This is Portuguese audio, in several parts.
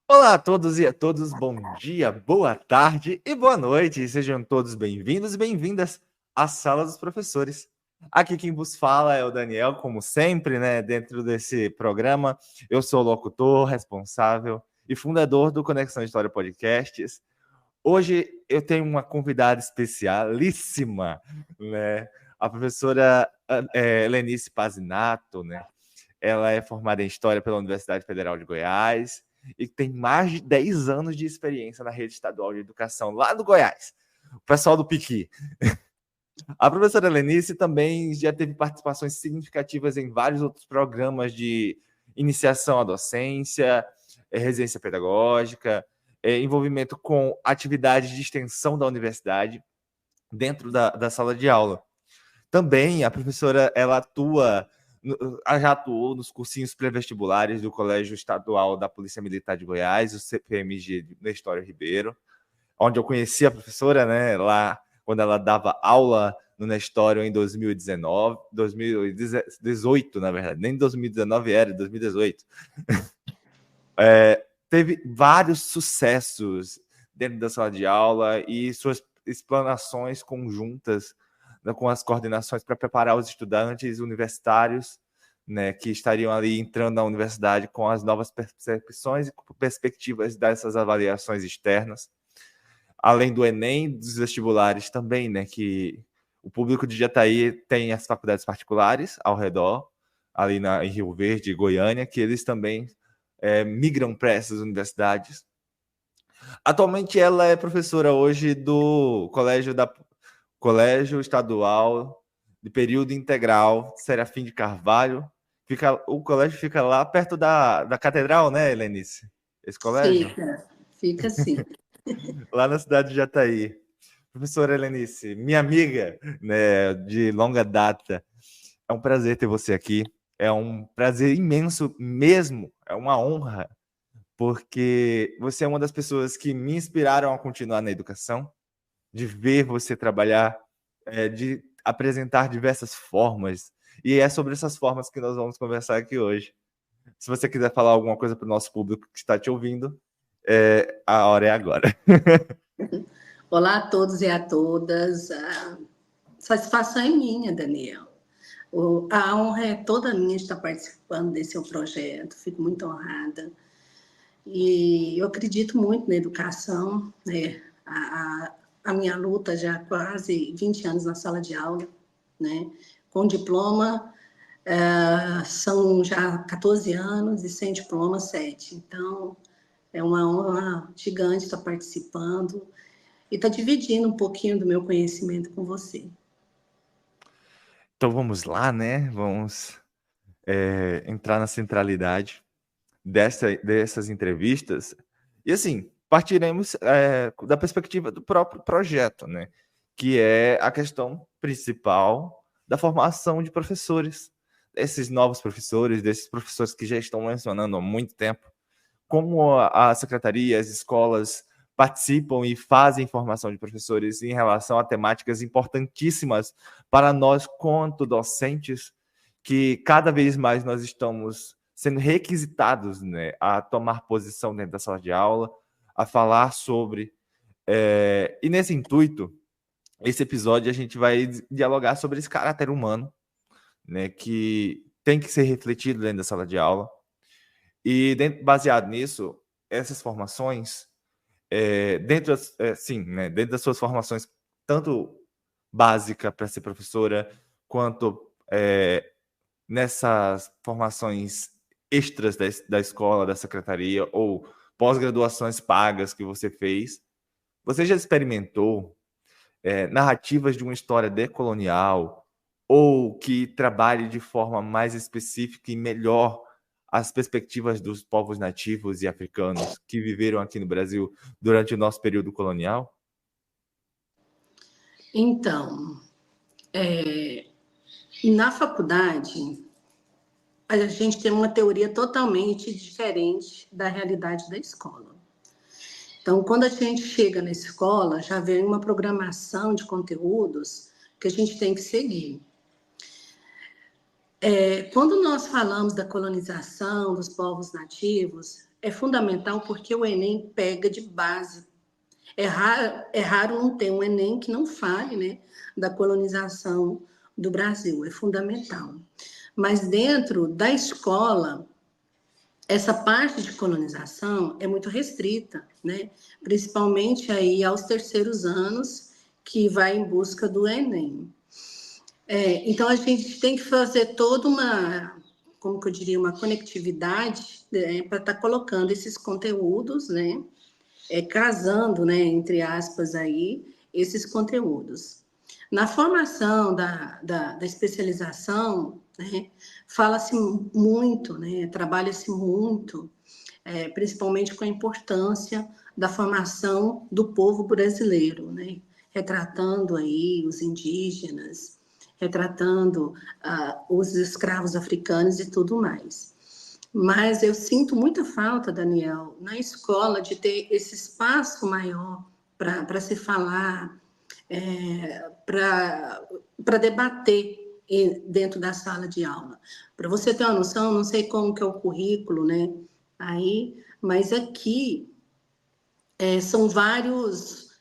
Olá a todos e a todas, bom dia, boa tarde e boa noite. Sejam todos bem-vindos e bem-vindas à Sala dos Professores. Aqui quem vos fala é o Daniel, como sempre, né, dentro desse programa. Eu sou o locutor, responsável e fundador do Conexão História Podcasts. Hoje eu tenho uma convidada especialíssima, né, a professora Lenice Pazinato, né? Ela é formada em História pela Universidade Federal de Goiás e tem mais de 10 anos de experiência na rede estadual de educação lá no Goiás. O pessoal do Piqui. A professora Lenice também já teve participações significativas em vários outros programas de iniciação à docência, residência pedagógica, envolvimento com atividades de extensão da universidade dentro da sala de aula. Também a professora ela já atuou nos cursinhos pré-vestibulares do Colégio Estadual da Polícia Militar de Goiás, o CPMG Nestório Ribeiro, onde eu conheci a professora, né, lá quando ela dava aula no Nestório em 2019, 2018, na verdade, nem 2019 era, 2018. Teve vários sucessos dentro da sala de aula e suas explanações conjuntas, né, com as coordenações para preparar os estudantes universitários, né, que estariam ali entrando na universidade com as novas percepções e perspectivas dessas avaliações externas, além do Enem, dos vestibulares também, né, que o público de Jataí tem as faculdades particulares ao redor, ali em Rio Verde, Goiânia, que eles também migram para essas universidades. Atualmente ela é professora hoje do Colégio Estadual de Período Integral Serafim de Carvalho. O colégio fica lá perto da Catedral, né, Helenice? Esse colégio? Fica sim. Lá na cidade de Jataí. Professora Helenice, minha amiga, né, de longa data, é um prazer ter você aqui. É um prazer imenso mesmo, é uma honra, porque você é uma das pessoas que me inspiraram a continuar na educação, de ver você trabalhar, de apresentar diversas formas. E é sobre essas formas que nós vamos conversar aqui hoje. Se você quiser falar alguma coisa para o nosso público que está te ouvindo, a hora é agora. Olá a todos e a todas. A satisfação é minha, Daniel. A honra é toda minha de estar participando desse seu projeto. Fico muito honrada. E eu acredito muito na educação, né? A minha luta já há quase 20 anos na sala de aula, né? Com diploma, são já 14 anos e sem diploma, 7. Então, é uma honra gigante estar participando e estar dividindo um pouquinho do meu conhecimento com você. Então vamos lá, né? Vamos entrar na centralidade dessas entrevistas. E assim, partiremos da perspectiva do próprio projeto, né? Que é a questão principal da formação de professores, desses novos professores, desses professores que já estão mencionando há muito tempo, como a secretaria, as escolas participam e fazem formação de professores em relação a temáticas importantíssimas para nós, quanto docentes, que cada vez mais nós estamos sendo requisitados, né, a tomar posição dentro da sala de aula, a falar sobre. E nesse intuito, esse episódio a gente vai dialogar sobre esse caráter humano, né, que tem que ser refletido dentro da sala de aula. E baseado nisso, essas formações, dentro das suas formações, tanto básica para ser professora, quanto nessas formações extras da escola, da secretaria, ou pós-graduações pagas que você fez, você já experimentou narrativas de uma história decolonial ou que trabalhe de forma mais específica e melhor as perspectivas dos povos nativos e africanos que viveram aqui no Brasil durante o nosso período colonial? Então, na faculdade, a gente tem uma teoria totalmente diferente da realidade da escola. Então, quando a gente chega na escola, já vem uma programação de conteúdos que a gente tem que seguir. Quando nós falamos da colonização dos povos nativos, é fundamental porque o Enem pega de base. É raro não ter um Enem que não fale, né, da colonização do Brasil, é fundamental. Mas dentro da escola, essa parte de colonização é muito restrita, né? Principalmente aí aos terceiros anos, que vai em busca do Enem. Então, a gente tem que fazer toda uma, como que eu diria, uma conectividade, né, para estar colocando esses conteúdos, né? Casando, né, entre aspas, aí, esses conteúdos. Na formação da especialização, né, fala-se muito, né, trabalha-se muito, principalmente com a importância da formação do povo brasileiro, né, retratando aí os indígenas, retratando os escravos africanos e tudo mais. Mas eu sinto muita falta, Daniel, na escola, de ter esse espaço maior para se falar, para debater dentro da sala de aula. Para você ter uma noção, não sei como que é o currículo, né? Aí, mas aqui são vários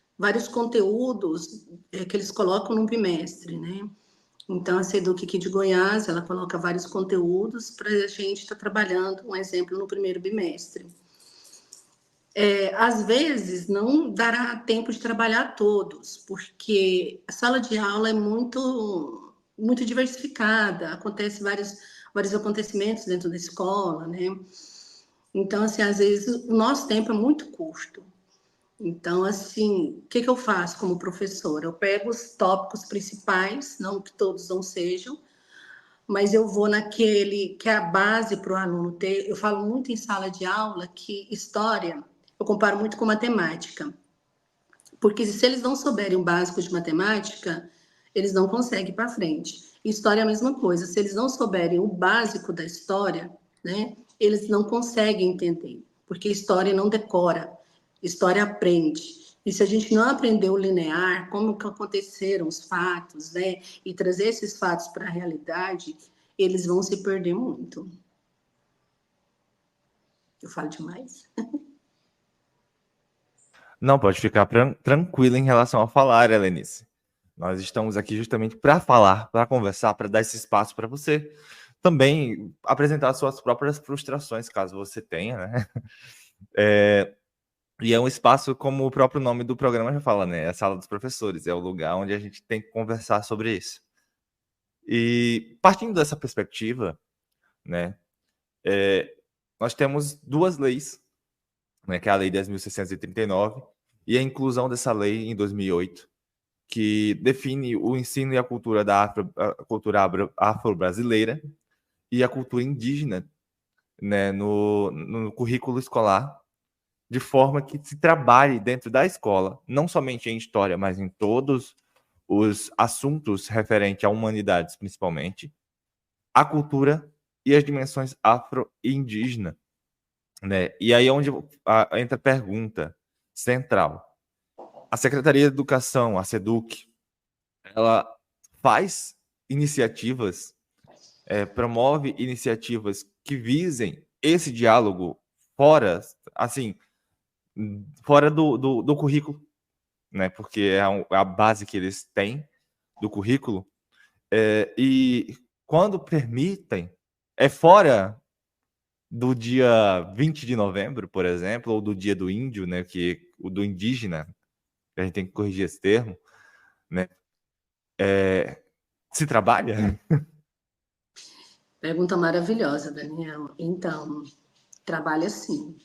conteúdos que eles colocam no bimestre, né? Então, a Seduc aqui de Goiás, ela coloca vários conteúdos para a gente estar trabalhando, um exemplo, no primeiro bimestre. Às vezes, não dará tempo de trabalhar todos, porque a sala de aula é muito, muito diversificada, acontece vários acontecimentos dentro da escola, né? Então, assim, às vezes, o nosso tempo é muito curto. Então, assim, o que eu faço como professora? Eu pego os tópicos principais, não que todos não sejam, mas eu vou naquele que é a base para o aluno ter. Eu falo muito em sala de aula que história, eu comparo muito com matemática, porque se eles não souberem o básico de matemática, eles não conseguem ir para frente. História é a mesma coisa, se eles não souberem o básico da história, né, eles não conseguem entender, porque história não decora, história aprende. E se a gente não aprender o linear, como que aconteceram os fatos, né, e trazer esses fatos para a realidade, eles vão se perder muito. Eu falo demais? Não, pode ficar tranquila em relação a falar, Helenice. Nós estamos aqui justamente para falar, para conversar, para dar esse espaço para você também apresentar suas próprias frustrações, caso você tenha, né? E é um espaço, como o próprio nome do programa já fala, né? É a sala dos professores, é o lugar onde a gente tem que conversar sobre isso. E partindo dessa perspectiva, né? Nós temos duas leis, né? Que é a Lei 10.639 e a inclusão dessa lei em 2008, que define o ensino e a cultura afro-brasileira e a cultura indígena, né, no currículo escolar, de forma que se trabalhe dentro da escola, não somente em história, mas em todos os assuntos referentes a humanidades, principalmente, a cultura e as dimensões afro e indígena, né? E aí é onde entra a pergunta central. A Secretaria de Educação, a SEDUC, ela faz iniciativas, promove iniciativas que visem esse diálogo fora, assim, fora do currículo, né? Porque é a base que eles têm do currículo. E quando permitem, é fora do dia 20 de novembro, por exemplo, ou do dia do índio, né? Que o do indígena, a gente tem que corrigir esse termo, né? Se trabalha? Pergunta maravilhosa, Daniel. Então, trabalha assim.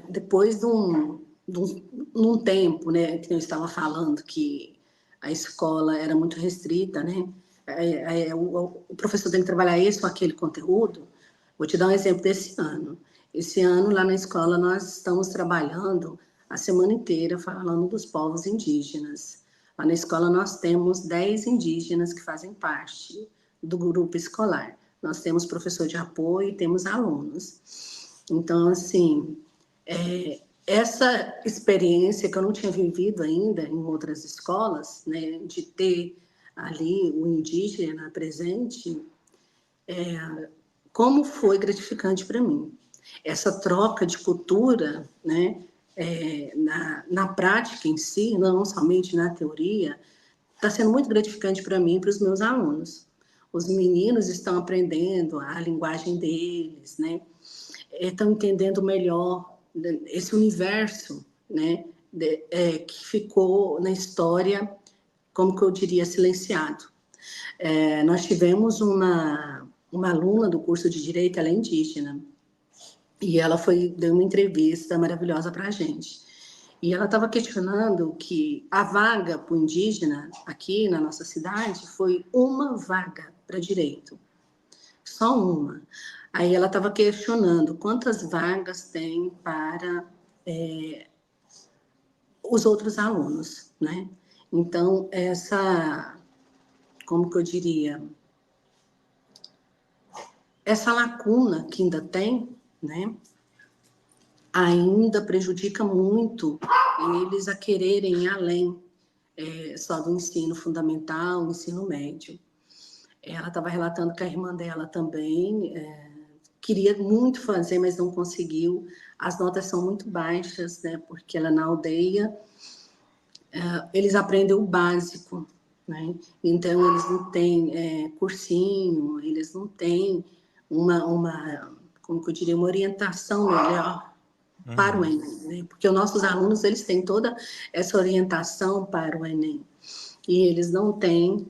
Depois num tempo, né, que eu estava falando que a escola era muito restrita, né? O professor tem que trabalhar esse ou aquele conteúdo. Vou te dar um exemplo desse ano. Esse ano, lá na escola, nós estamos trabalhando a semana inteira falando dos povos indígenas. Lá na escola, nós temos 10 indígenas que fazem parte do grupo escolar. Nós temos professor de apoio e temos alunos. Então, assim, essa experiência que eu não tinha vivido ainda em outras escolas, né, de ter ali o indígena presente, como foi gratificante para mim. Essa troca de cultura, né, na prática em si, não somente na teoria, está sendo muito gratificante para mim e para os meus alunos. Os meninos estão aprendendo a linguagem deles, né? Estão entendendo melhor esse universo, né? Que ficou na história, como que eu diria, silenciado. Nós tivemos uma aluna do curso de Direito, ela é indígena, e ela deu uma entrevista maravilhosa para a gente. E ela estava questionando que a vaga para o indígena aqui na nossa cidade foi uma vaga para direito, só uma. Aí ela estava questionando quantas vagas tem para os outros alunos, né? Então, como que eu diria, essa lacuna que ainda tem, né? Ainda prejudica muito eles a quererem ir além só do ensino fundamental, ensino médio. Ela estava relatando que a irmã dela também queria muito fazer, mas não conseguiu. As notas são muito baixas, né? Porque ela na aldeia, eles aprendem o básico, né? Então, eles não têm cursinho, eles não têm como que eu diria, uma orientação melhor para o Enem, né? Porque os nossos alunos, eles têm toda essa orientação para o Enem. E eles não têm,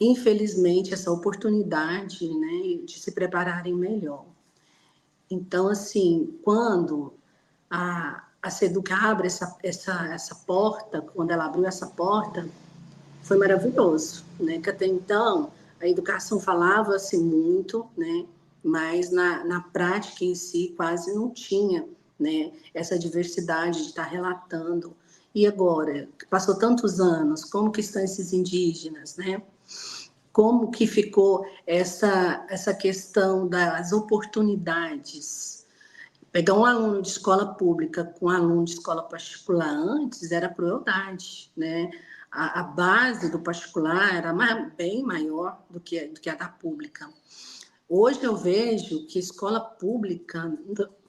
infelizmente, essa oportunidade, né, de se prepararem melhor. Então, assim, quando a Seduc abre essa porta, quando ela abriu essa porta, foi maravilhoso, né? Que até então a educação falava-se muito, né? Mas na prática em si quase não tinha, né? Essa diversidade de estar relatando. E agora, que passou tantos anos, como que estão esses indígenas, né? Como que ficou essa questão das oportunidades? Pegar um aluno de escola pública com um aluno de escola particular antes era crueldade, né? A base do particular era bem maior do que a da pública. Hoje eu vejo que a escola pública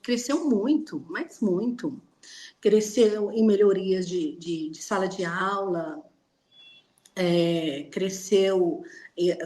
cresceu muito, mas muito. Cresceu em melhorias de sala de aula, cresceu,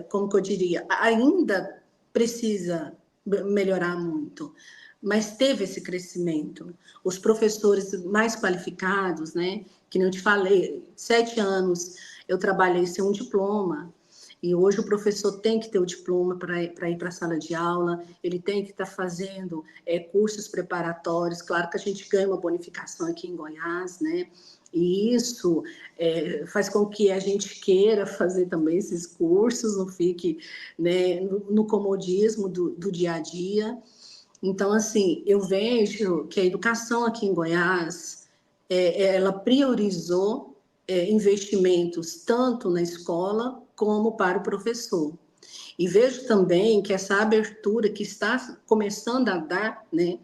como que eu diria, ainda precisa melhorar muito, mas teve esse crescimento. Os professores mais qualificados, né? Que nem eu te falei, 7 anos eu trabalhei sem um diploma, e hoje o professor tem que ter o diploma para ir para a sala de aula, ele tem que estar fazendo cursos preparatórios. Claro que a gente ganha uma bonificação aqui em Goiás, né? E isso faz com que a gente queira fazer também esses cursos, não fique, né, no comodismo do dia a dia. Então, assim, eu vejo que a educação aqui em Goiás, ela priorizou investimentos tanto na escola como para o professor. E vejo também que essa abertura que está começando a dar, né,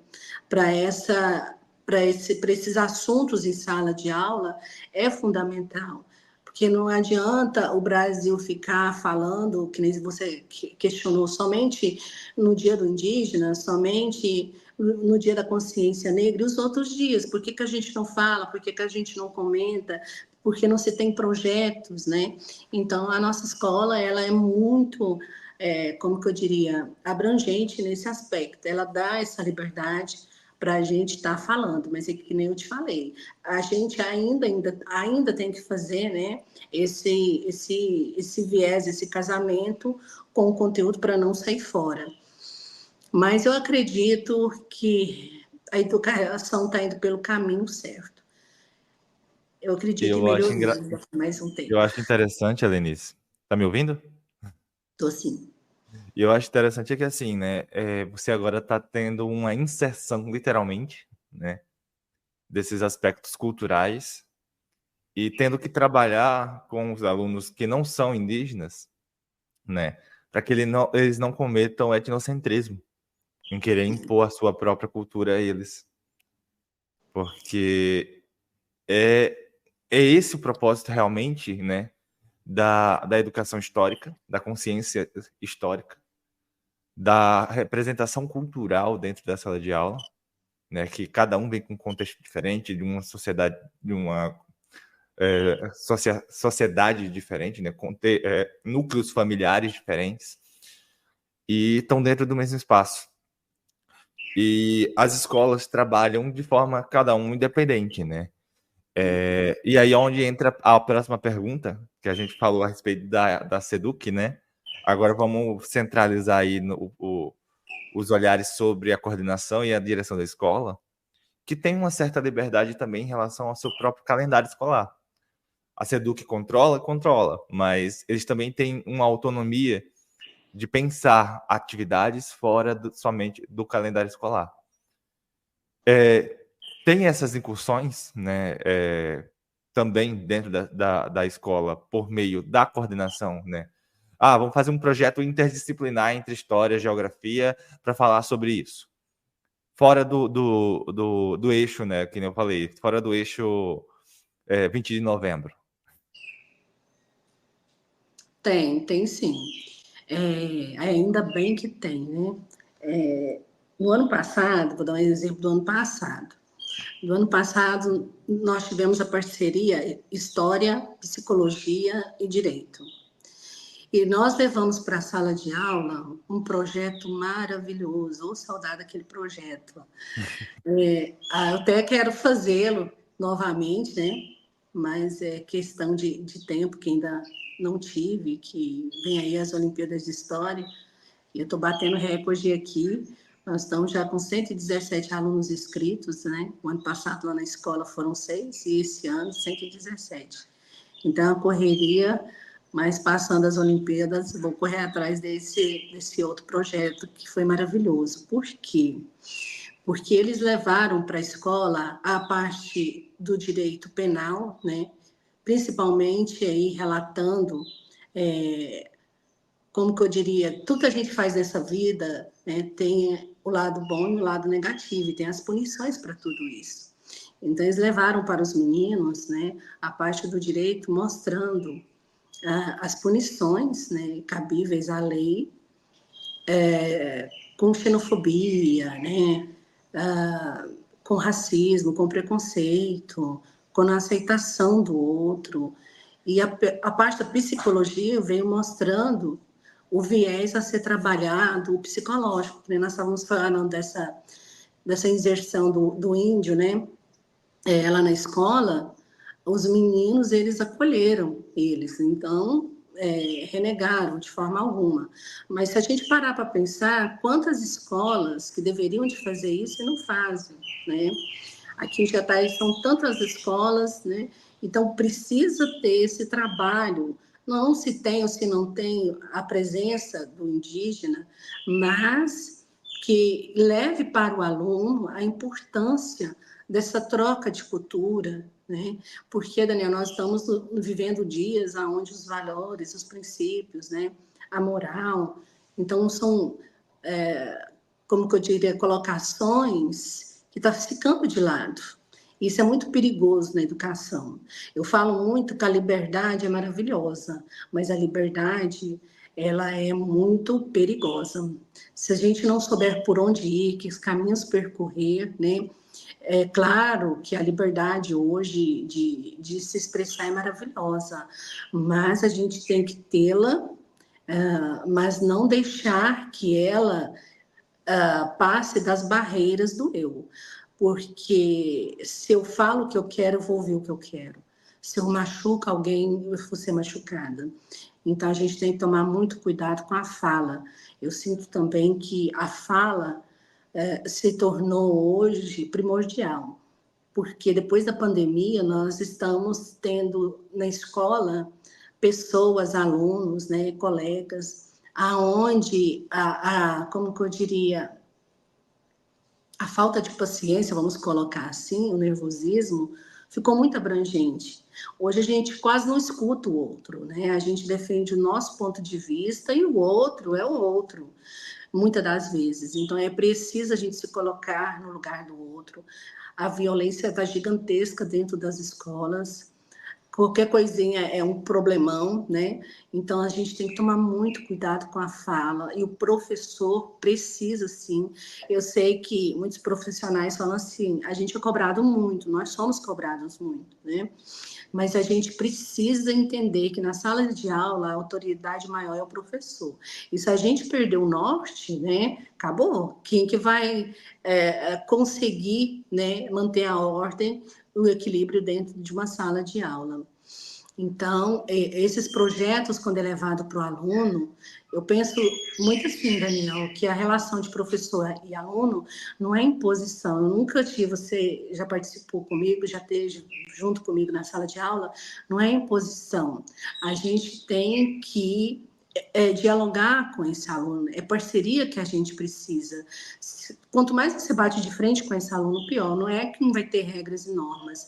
para esses assuntos em sala de aula é fundamental. Porque não adianta o Brasil ficar falando, que nem você questionou, somente no Dia do Indígena, somente no Dia da Consciência Negra e os outros dias. Por que a gente não fala? Por que a gente não comenta? Porque não se tem projetos, né? Então, a nossa escola, ela é muito, como que eu diria, abrangente nesse aspecto. Ela dá essa liberdade para a gente estar falando, mas é que nem eu te falei, a gente ainda tem que fazer, né, esse viés, esse casamento com o conteúdo para não sair fora. Mas eu acredito que a educação está indo pelo caminho certo. Eu acredito em melhorias daqui mais um Eu tempo. acho interessante, Helenice. Tá me ouvindo? Estou sim. E eu acho interessante que assim, né? Você agora está tendo uma inserção, literalmente, né? Desses aspectos culturais e tendo que trabalhar com os alunos que não são indígenas, né? Para que eles não cometam etnocentrismo em querer impor a sua própria cultura a eles. Porque é, é esse o propósito realmente, né? Da educação histórica, da consciência histórica, da representação cultural dentro da sala de aula, né, que cada um vem com um contexto diferente, de uma sociedade, de uma sociedade diferente, né, núcleos familiares diferentes, e estão dentro do mesmo espaço. E as escolas trabalham de forma, cada um, independente, né? E aí é onde entra a próxima pergunta, que a gente falou a respeito da SEDUC, né? Agora vamos centralizar aí os olhares sobre a coordenação e a direção da escola, que tem uma certa liberdade também em relação ao seu próprio calendário escolar. A SEDUC controla, mas eles também têm uma autonomia de pensar atividades fora somente do calendário escolar. Tem essas incursões, né, também dentro da escola, por meio da coordenação, né? Vamos fazer um projeto interdisciplinar entre história e geografia para falar sobre isso. Fora do eixo, né, que nem eu falei, fora do eixo 20 de novembro. Tem sim. Ainda bem que tem, né? No ano passado, vou dar um exemplo do ano passado. No ano passado, nós tivemos a parceria História, Psicologia e Direito. E nós levamos para a sala de aula um projeto maravilhoso, saudade daquele projeto. Eu até quero fazê-lo novamente, né? Mas é questão de tempo que ainda não tive, que vem aí as Olimpíadas de História, e eu estou batendo recorde aqui. Nós estamos já com 117 alunos inscritos, né? O ano passado lá na escola foram 6 e esse ano 117. Então, a correria, mas passando as Olimpíadas, vou correr atrás desse outro projeto que foi maravilhoso. Por quê? Porque eles levaram para a escola a parte do direito penal, né? Principalmente aí relatando, como que eu diria, tudo que a gente faz nessa vida, né, tem o lado bom e o lado negativo, e tem as punições para tudo isso. Então, eles levaram para os meninos, né, a parte do direito mostrando as punições, né, cabíveis à lei, com xenofobia, né, com racismo, com preconceito, com a aceitação do outro. E a parte da psicologia veio mostrando o viés a ser trabalhado, o psicológico, né? Nós estávamos falando dessa inserção do índio, né? Lá na escola, os meninos, eles acolheram eles, então, renegaram de forma alguma. Mas se a gente parar para pensar, quantas escolas que deveriam de fazer isso e não fazem, né? Aqui em Jataí são tantas escolas, né? Então, precisa ter esse trabalho. Não se tem ou se não tem a presença do indígena, mas que leve para o aluno a importância dessa troca de cultura, né? Porque, Daniel, nós estamos vivendo dias onde os valores, os princípios, né? A moral, então são, como que eu diria, colocações que estão ficando de lado. Isso é muito perigoso na educação. Eu falo muito que a liberdade é maravilhosa, mas a liberdade, ela é muito perigosa. Se a gente não souber por onde ir, que caminhos percorrer, né? É claro que a liberdade hoje de se expressar é maravilhosa, mas a gente tem que tê-la, mas não deixar que ela passe das barreiras do eu. Porque se eu falo o que eu quero, eu vou ouvir o que eu quero. Se eu machuco alguém, eu vou ser machucada. Então, a gente tem que tomar muito cuidado com a fala. Eu sinto também que a fala se tornou hoje primordial, porque depois da pandemia nós estamos tendo na escola pessoas, alunos, né, colegas, aonde como que eu diria, a falta de paciência, vamos colocar assim, o nervosismo, ficou muito abrangente. Hoje a gente quase não escuta o outro, né? A gente defende o nosso ponto de vista e o outro é o outro, muitas das vezes. Então é preciso a gente se colocar no lugar do outro. A violência está gigantesca dentro das escolas, qualquer coisinha é um problemão, né? Então, a gente tem que tomar muito cuidado com a fala, e o professor precisa, sim. Eu sei que muitos profissionais falam assim, a gente é cobrado muito, nós somos cobrados muito, né? Mas a gente precisa entender que na sala de aula a autoridade maior é o professor. E se a gente perder o norte, né, acabou. Quem que vai conseguir, né, manter a ordem, o equilíbrio dentro de uma sala de aula? Então, esses projetos, quando é levado para o aluno, eu penso muito assim, Daniel, que a relação de professor e aluno não é imposição. Eu nunca tive, você já participou comigo, já esteve junto comigo na sala de aula, não é imposição. A gente tem que dialogar com esse aluno, é parceria que a gente precisa. Quanto mais você bate de frente com esse aluno, pior. Não é que não vai ter regras e normas,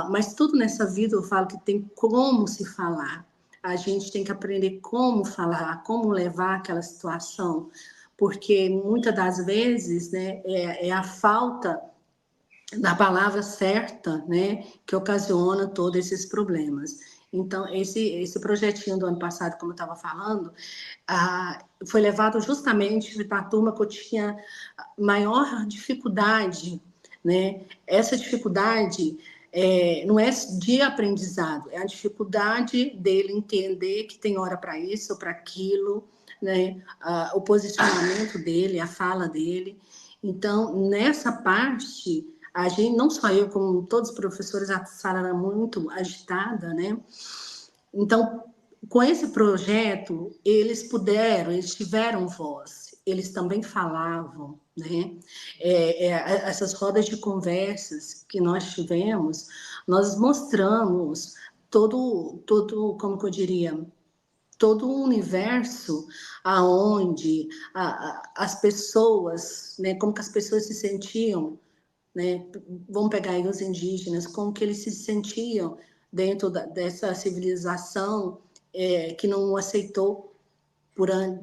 mas tudo nessa vida eu falo que tem como se falar. A gente tem que aprender como falar, como levar aquela situação, porque muitas das vezes, né, é a falta da palavra certa, né, que ocasiona todos esses problemas. Então, esse projetinho do ano passado, como eu estava falando, foi levado justamente para a turma que eu tinha maior dificuldade, né? Essa dificuldade não é de aprendizado, é a dificuldade dele entender que tem hora para isso ou para aquilo, né? O posicionamento dele, a fala dele. Então, nessa parte, a gente, não só eu, como todos os professores, a sala era muito agitada, né? Então, com esse projeto, eles tiveram voz, eles também falavam, né? Essas rodas de conversas que nós tivemos, nós mostramos como que eu diria, todo o universo aonde as pessoas, né? Como que as pessoas se sentiam, né? Vamos pegar aí os indígenas, como que eles se sentiam dentro dessa civilização que não aceitou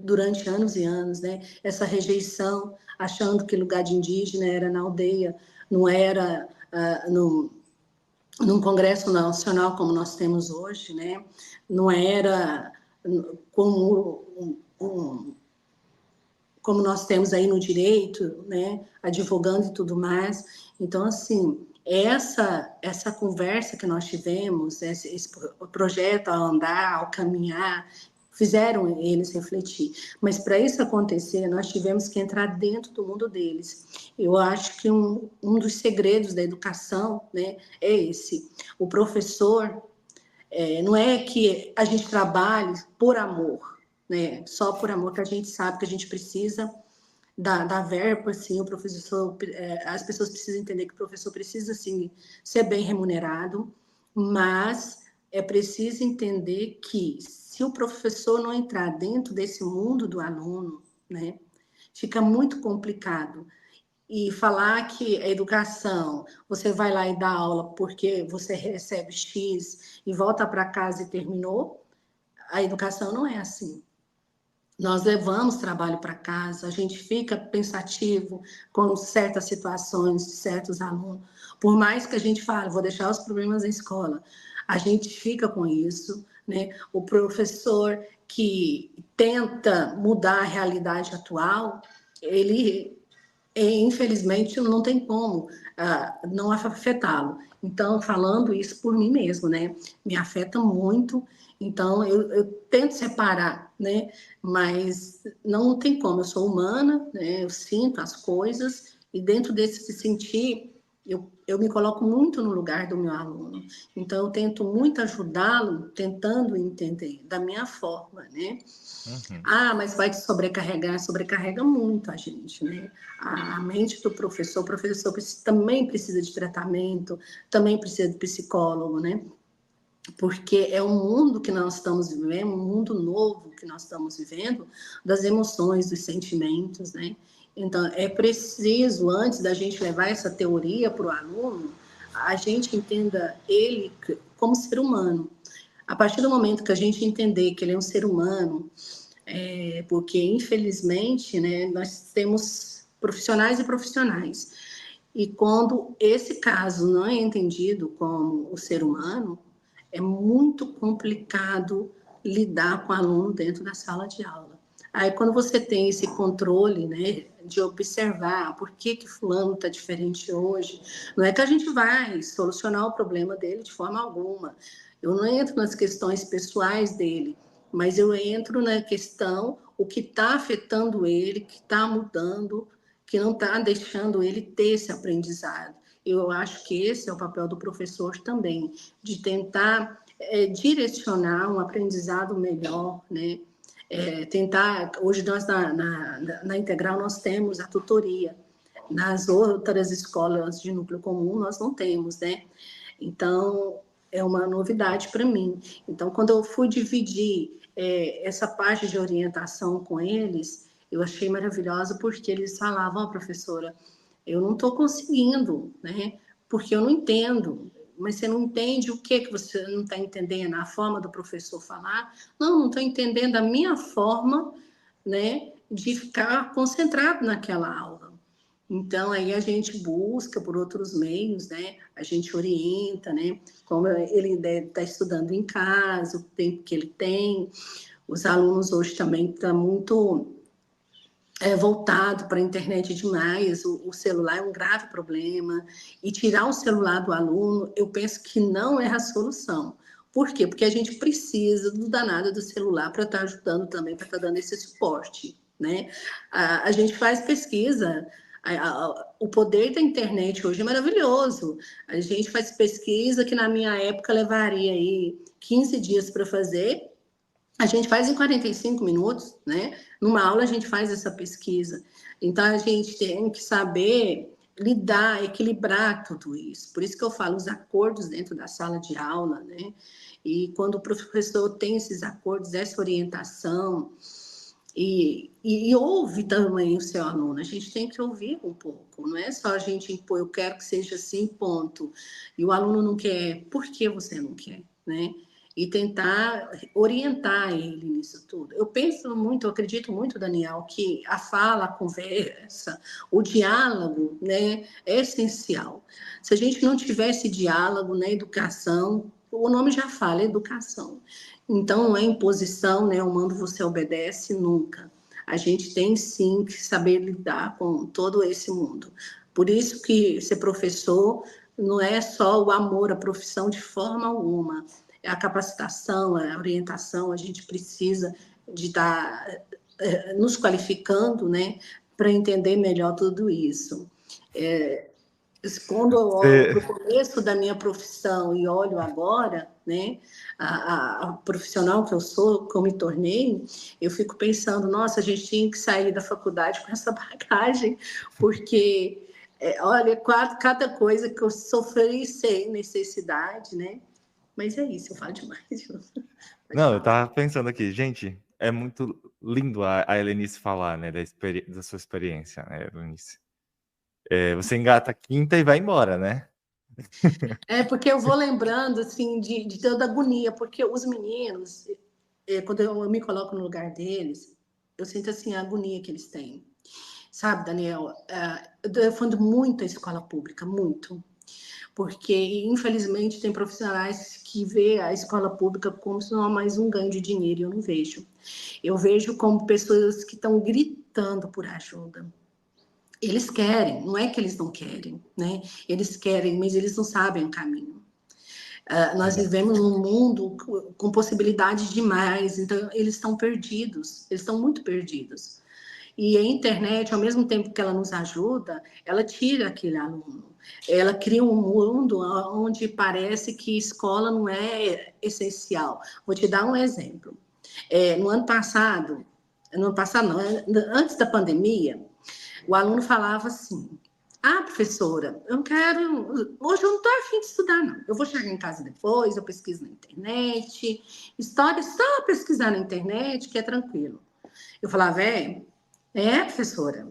durante anos e anos, né? Essa rejeição, achando que lugar de indígena era na aldeia, não era num congresso nacional como nós temos hoje, né? Não era como como nós temos aí no direito, né, advogando e tudo mais. Então, assim, essa conversa que nós tivemos, esse projeto ao andar, ao caminhar, fizeram eles refletir. Mas para isso acontecer, nós tivemos que entrar dentro do mundo deles. Eu acho que um dos segredos da educação, né, é esse. O professor, não é que a gente trabalhe por amor, né? Só por amor, que a gente sabe que a gente precisa da verba, assim, o professor, as pessoas precisam entender que o professor precisa, assim, ser bem remunerado, mas é preciso entender que se o professor não entrar dentro desse mundo do aluno, né, fica muito complicado. E falar que a educação, você vai lá e dá aula porque você recebe X e volta para casa e terminou, a educação não é assim. Nós levamos trabalho para casa, a gente fica pensativo com certas situações de certos alunos. Por mais que a gente fale, vou deixar os problemas na escola, a gente fica com isso, né? O professor que tenta mudar a realidade atual, ele infelizmente não tem como não afetá-lo. Então, falando isso por mim mesmo, né? Me afeta muito. Então, eu tento separar, né? Mas não tem como. Eu sou humana, né? Eu sinto as coisas e dentro desse sentir, eu me coloco muito no lugar do meu aluno. Então, eu tento muito ajudá-lo, tentando entender da minha forma, né? Uhum. Mas vai te sobrecarregar, sobrecarrega muito a gente, né? A mente do professor, o professor também precisa de tratamento, também precisa de psicólogo, né? Porque é um mundo que nós estamos vivendo, um mundo novo que nós estamos vivendo, das emoções, dos sentimentos, né? Então, é preciso, antes da gente levar essa teoria para o aluno, a gente entenda ele como ser humano. A partir do momento que a gente entender que ele é um ser humano, porque, infelizmente, né, nós temos profissionais e profissionais. E quando esse caso não é entendido como o ser humano, é muito complicado lidar com o aluno dentro da sala de aula. Aí, quando você tem esse controle, né, de observar por que fulano está diferente hoje, não é que a gente vai solucionar o problema dele de forma alguma. Eu não entro nas questões pessoais dele, mas eu entro na questão, o que está afetando ele, que está mudando, que não está deixando ele ter esse aprendizado. Eu acho que esse é o papel do professor também, de tentar direcionar um aprendizado melhor, né? Tentar, hoje nós na Integral nós temos a tutoria, nas outras escolas de núcleo comum nós não temos, né? Então, é uma novidade para mim. Então, quando eu fui dividir essa parte de orientação com eles, eu achei maravilhosa, porque eles falavam, professora, eu não estou conseguindo, né? Porque eu não entendo. Mas você não entende o que você não está entendendo? A forma do professor falar? Não estou entendendo a minha forma, né, de ficar concentrado naquela aula. Então, aí a gente busca por outros meios, né? A gente orienta, né? Como ele deve estar estudando em casa, o tempo que ele tem. Os alunos hoje também estão muito voltado para a internet demais, o celular é um grave problema, e tirar o celular do aluno, eu penso que não é a solução. Por quê? Porque a gente precisa do danado do celular para estar ajudando também, para estar dando esse suporte, né? A gente faz pesquisa, o poder da internet hoje é maravilhoso. A gente faz pesquisa que na minha época levaria aí 15 dias para fazer, a gente faz em 45 minutos, né? Numa aula a gente faz essa pesquisa. Então a gente tem que saber lidar, equilibrar tudo isso. Por isso que eu falo os acordos dentro da sala de aula, né? E quando o professor tem esses acordos, essa orientação, e ouve também o seu aluno, a gente tem que ouvir um pouco, não é só a gente impor, eu quero que seja assim, ponto. E o aluno não quer, por que você não quer, né? E tentar orientar ele nisso tudo. Eu penso muito, eu acredito muito, Daniel, que a fala, a conversa, o diálogo, né, é essencial. Se a gente não tivesse diálogo na educação, o nome já fala, educação. Então, não é imposição, né, o mando você obedece, nunca. A gente tem, sim, que saber lidar com todo esse mundo. Por isso que ser professor não é só o amor à profissão de forma alguma, a capacitação, a orientação, a gente precisa de estar nos qualificando, né, para entender melhor tudo isso. Quando eu olho para o começo da minha profissão e olho agora, né, a profissional que eu sou, que eu me tornei, eu fico pensando, nossa, a gente tinha que sair da faculdade com essa bagagem, porque, olha, cada coisa que eu sofri sem necessidade, né? Mas é isso, eu falo demais. Não, eu tava pensando aqui, gente, é muito lindo a Helenice falar, né, da sua experiência, né, Helenice? Você engata a quinta e vai embora, né? Porque eu vou lembrando, assim, de toda agonia, porque os meninos, quando eu me coloco no lugar deles, eu sinto, assim, a agonia que eles têm. Sabe, Daniel, eu defendo muito a escola pública, muito. Porque, infelizmente, tem profissionais que vê a escola pública como se não há mais um ganho de dinheiro, e eu não vejo. Eu vejo como pessoas que estão gritando por ajuda. Eles querem, não é que eles não querem, né? Eles querem, mas eles não sabem o caminho. Nós vivemos num mundo com possibilidades demais, então eles estão perdidos, eles estão muito perdidos. E a internet, ao mesmo tempo que ela nos ajuda, ela tira aquele aluno. Ela cria um mundo onde parece que escola não é essencial. Vou te dar um exemplo. No ano passado não, antes da pandemia, o aluno falava assim: ah, professora, eu quero. Hoje eu não estou afim de estudar, não. Eu vou chegar em casa depois, eu pesquiso na internet. História, só pesquisar na internet, que é tranquilo. Eu falava, professora.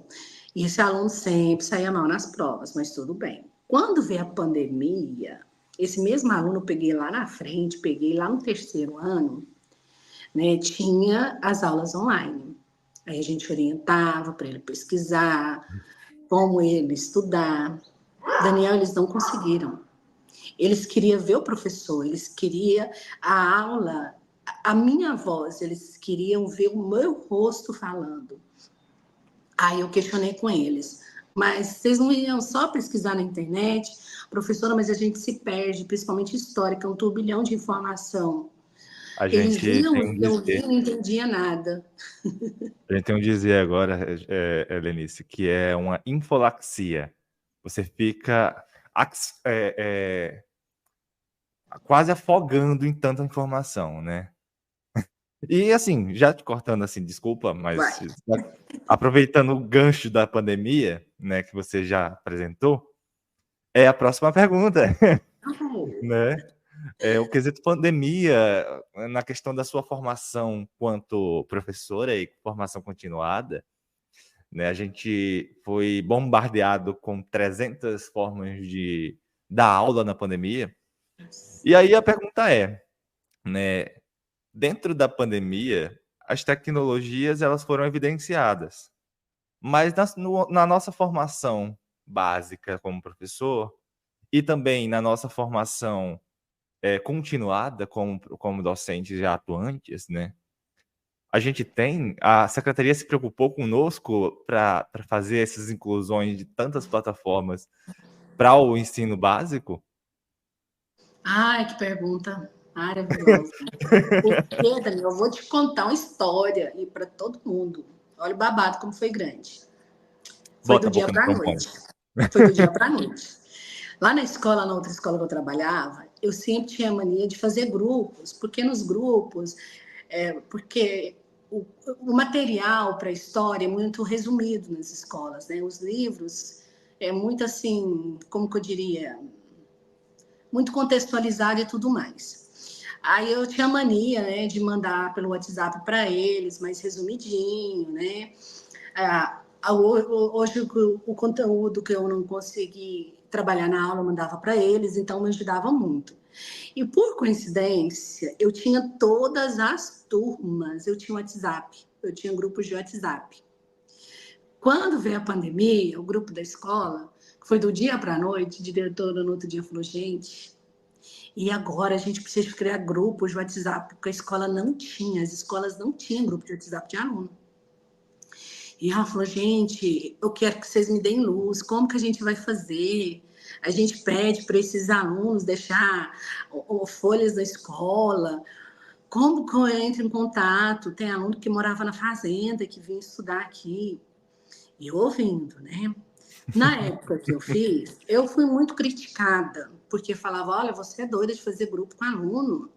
E esse aluno sempre saía mal nas provas, mas tudo bem. Quando veio a pandemia, esse mesmo aluno eu peguei lá na frente, peguei lá no terceiro ano, né? Tinha as aulas online. Aí a gente orientava para ele pesquisar, como ele estudar. Daniel, eles não conseguiram. Eles queriam ver o professor, eles queriam a aula, a minha voz, eles queriam ver o meu rosto falando. Aí eu questionei com eles, mas vocês não iam só pesquisar na internet? Professora, mas a gente se perde, principalmente histórica, um turbilhão de informação. A Eles gente tem iam, um eu via, dizer, não entendia nada. a gente tem um dizer agora, Helenice, que é uma infolaxia. Você fica quase afogando em tanta informação, né? E assim, já te cortando assim, desculpa, mas Vai. aproveitando o gancho da pandemia, né, que você já apresentou, é a próxima pergunta, né? O quesito pandemia, na questão da sua formação quanto professora e formação continuada, né? A gente foi bombardeado com 300 formas de dar aula na pandemia. E aí a pergunta é, né? Dentro da pandemia, as tecnologias elas foram evidenciadas, mas na nossa formação básica como professor e também na nossa formação continuada como docentes já atuantes, né? A secretaria se preocupou conosco para fazer essas inclusões de tantas plataformas para o ensino básico? Ai, que pergunta maravilhosa. Porque, Daniel, eu vou te contar uma história e para todo mundo. Olha o babado como foi grande. Foi Bota do a dia boca no para a trombone. noite. Foi do dia para a noite. Lá na escola, na outra escola que eu trabalhava, eu sempre tinha mania de fazer grupos, porque nos grupos, porque o material para a história é muito resumido nas escolas, né? Os livros é muito assim, como que eu diria, muito contextualizado e tudo mais. Aí eu tinha mania, né, de mandar pelo WhatsApp para eles, mais resumidinho, né? Hoje o conteúdo que eu não consegui trabalhar na aula eu mandava para eles, então me ajudava muito. E por coincidência, eu tinha todas as turmas, eu tinha WhatsApp, eu tinha grupos de WhatsApp. Quando veio a pandemia, o grupo da escola, que foi do dia para a noite, a diretora no outro dia falou, gente, e agora a gente precisa criar grupos de WhatsApp, porque a escola não tinha, as escolas não tinham grupo de WhatsApp de aluno. E ela falou, gente, eu quero que vocês me deem luz, como que a gente vai fazer? A gente pede para esses alunos deixar folhas da escola, como que eu entro em contato? Tem aluno que morava na fazenda, que vinha estudar aqui. E eu ouvindo, né? Na época que eu fiz, eu fui muito criticada, porque falava, olha, você é doida de fazer grupo com aluno,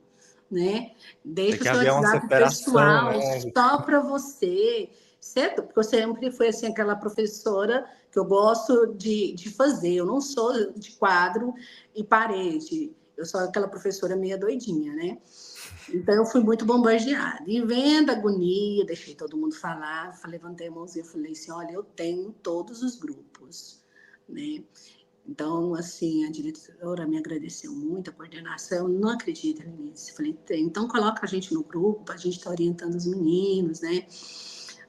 né? Tem Deixa o que seu haver uma WhatsApp separação, né? pessoal só para você, certo? Porque eu sempre fui assim, aquela professora que eu gosto de fazer. Eu não sou de quadro e parede. Eu sou aquela professora meia doidinha, né? Então eu fui muito bombardeada. E vendo a agonia, deixei todo mundo falar, levantei a mãozinha e falei assim, olha, eu tenho todos os grupos, né? Então, assim, a diretora me agradeceu muito, a coordenação, não acredita nisso. Falei, então coloca a gente no grupo, a gente está orientando os meninos, né?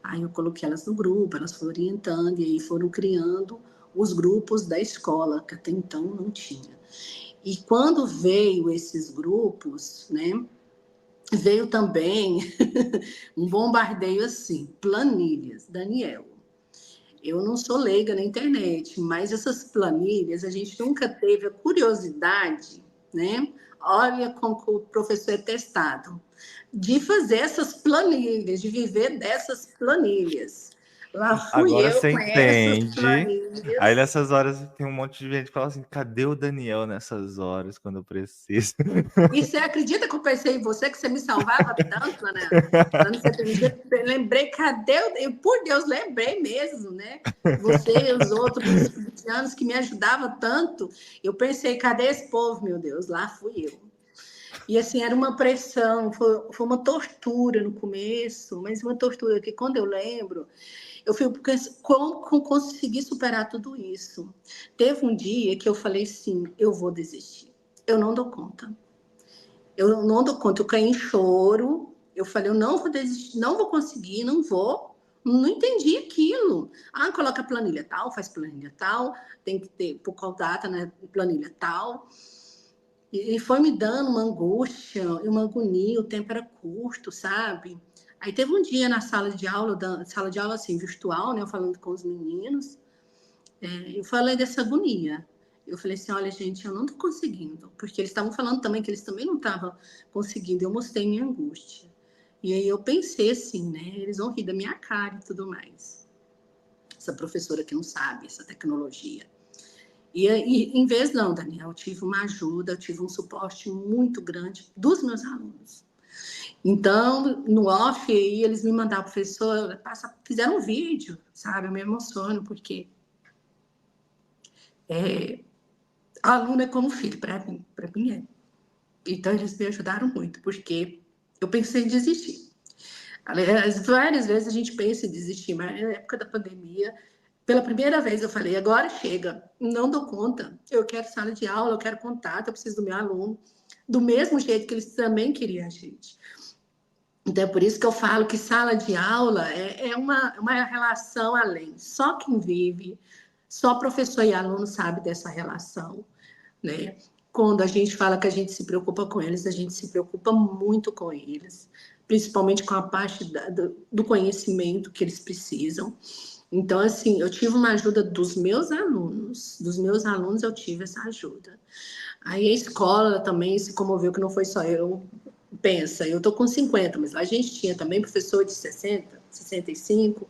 Aí eu coloquei elas no grupo, elas foram orientando, e aí foram criando os grupos da escola, que até então não tinha. E quando veio esses grupos, né, veio também um bombardeio assim, planilhas, Daniel. Eu não sou leiga na internet, mas essas planilhas a gente nunca teve a curiosidade, né? Olha como o professor é testado, de fazer essas planilhas, de viver dessas planilhas. Lá fui Agora eu você com essas entende. Aí planilhas. nessas horas tem um monte de gente que fala assim: cadê o Daniel nessas horas quando eu preciso? E você acredita que eu pensei em você, que você me salvava tanto, né? Lá no CTMG, lembrei, cadê? Eu, por Deus, lembrei mesmo, né? Você e os outros anos que me ajudavam tanto. Eu pensei, cadê esse povo, meu Deus? Lá fui eu. E assim, era uma pressão, foi uma tortura no começo, mas uma tortura que quando eu lembro, eu fico como consegui superar tudo isso. Teve um dia que eu falei assim, eu vou desistir, eu não dou conta. Eu não dou conta, eu caí em choro. Eu falei, eu não vou desistir, não vou conseguir, não vou. Não entendi aquilo. Ah, coloca planilha tal, faz planilha tal, tem que ter por qual data, né? Planilha tal. E foi me dando uma angústia e uma agonia, o tempo era curto, sabe? Aí teve um dia na sala de aula assim, virtual, né? Eu falando com os meninos, eu falei dessa agonia. Eu falei assim, olha, gente, eu não estou conseguindo, porque eles estavam falando também que eles também não estavam conseguindo. Eu mostrei minha angústia. E aí eu pensei assim, né? Eles vão rir da minha cara e tudo mais. Essa professora que não sabe essa tecnologia. E em vez não, Daniel, eu tive uma ajuda, eu tive um suporte muito grande dos meus alunos. Então, no off, aí, eles me mandaram, professor, fizeram um vídeo, sabe? Eu me emociono, porque a aluna é como filho para mim é. Então, eles me ajudaram muito, porque eu pensei em desistir. Aliás, várias vezes a gente pensa em desistir, mas na época da pandemia, pela primeira vez eu falei, agora chega, não dou conta, eu quero sala de aula, eu quero contato, eu preciso do meu aluno, do mesmo jeito que eles também queriam a gente. Então, é por isso que eu falo que sala de aula é uma relação além. Só quem vive, só professor e aluno sabe dessa relação, né? Quando a gente fala que a gente se preocupa com eles, a gente se preocupa muito com eles, principalmente com a parte do conhecimento que eles precisam. Então, assim, eu tive uma ajuda dos meus alunos eu tive essa ajuda. Aí a escola também se comoveu, que não foi só eu. Pensa, eu tô com 50, mas lá a gente tinha também professor de 60, 65.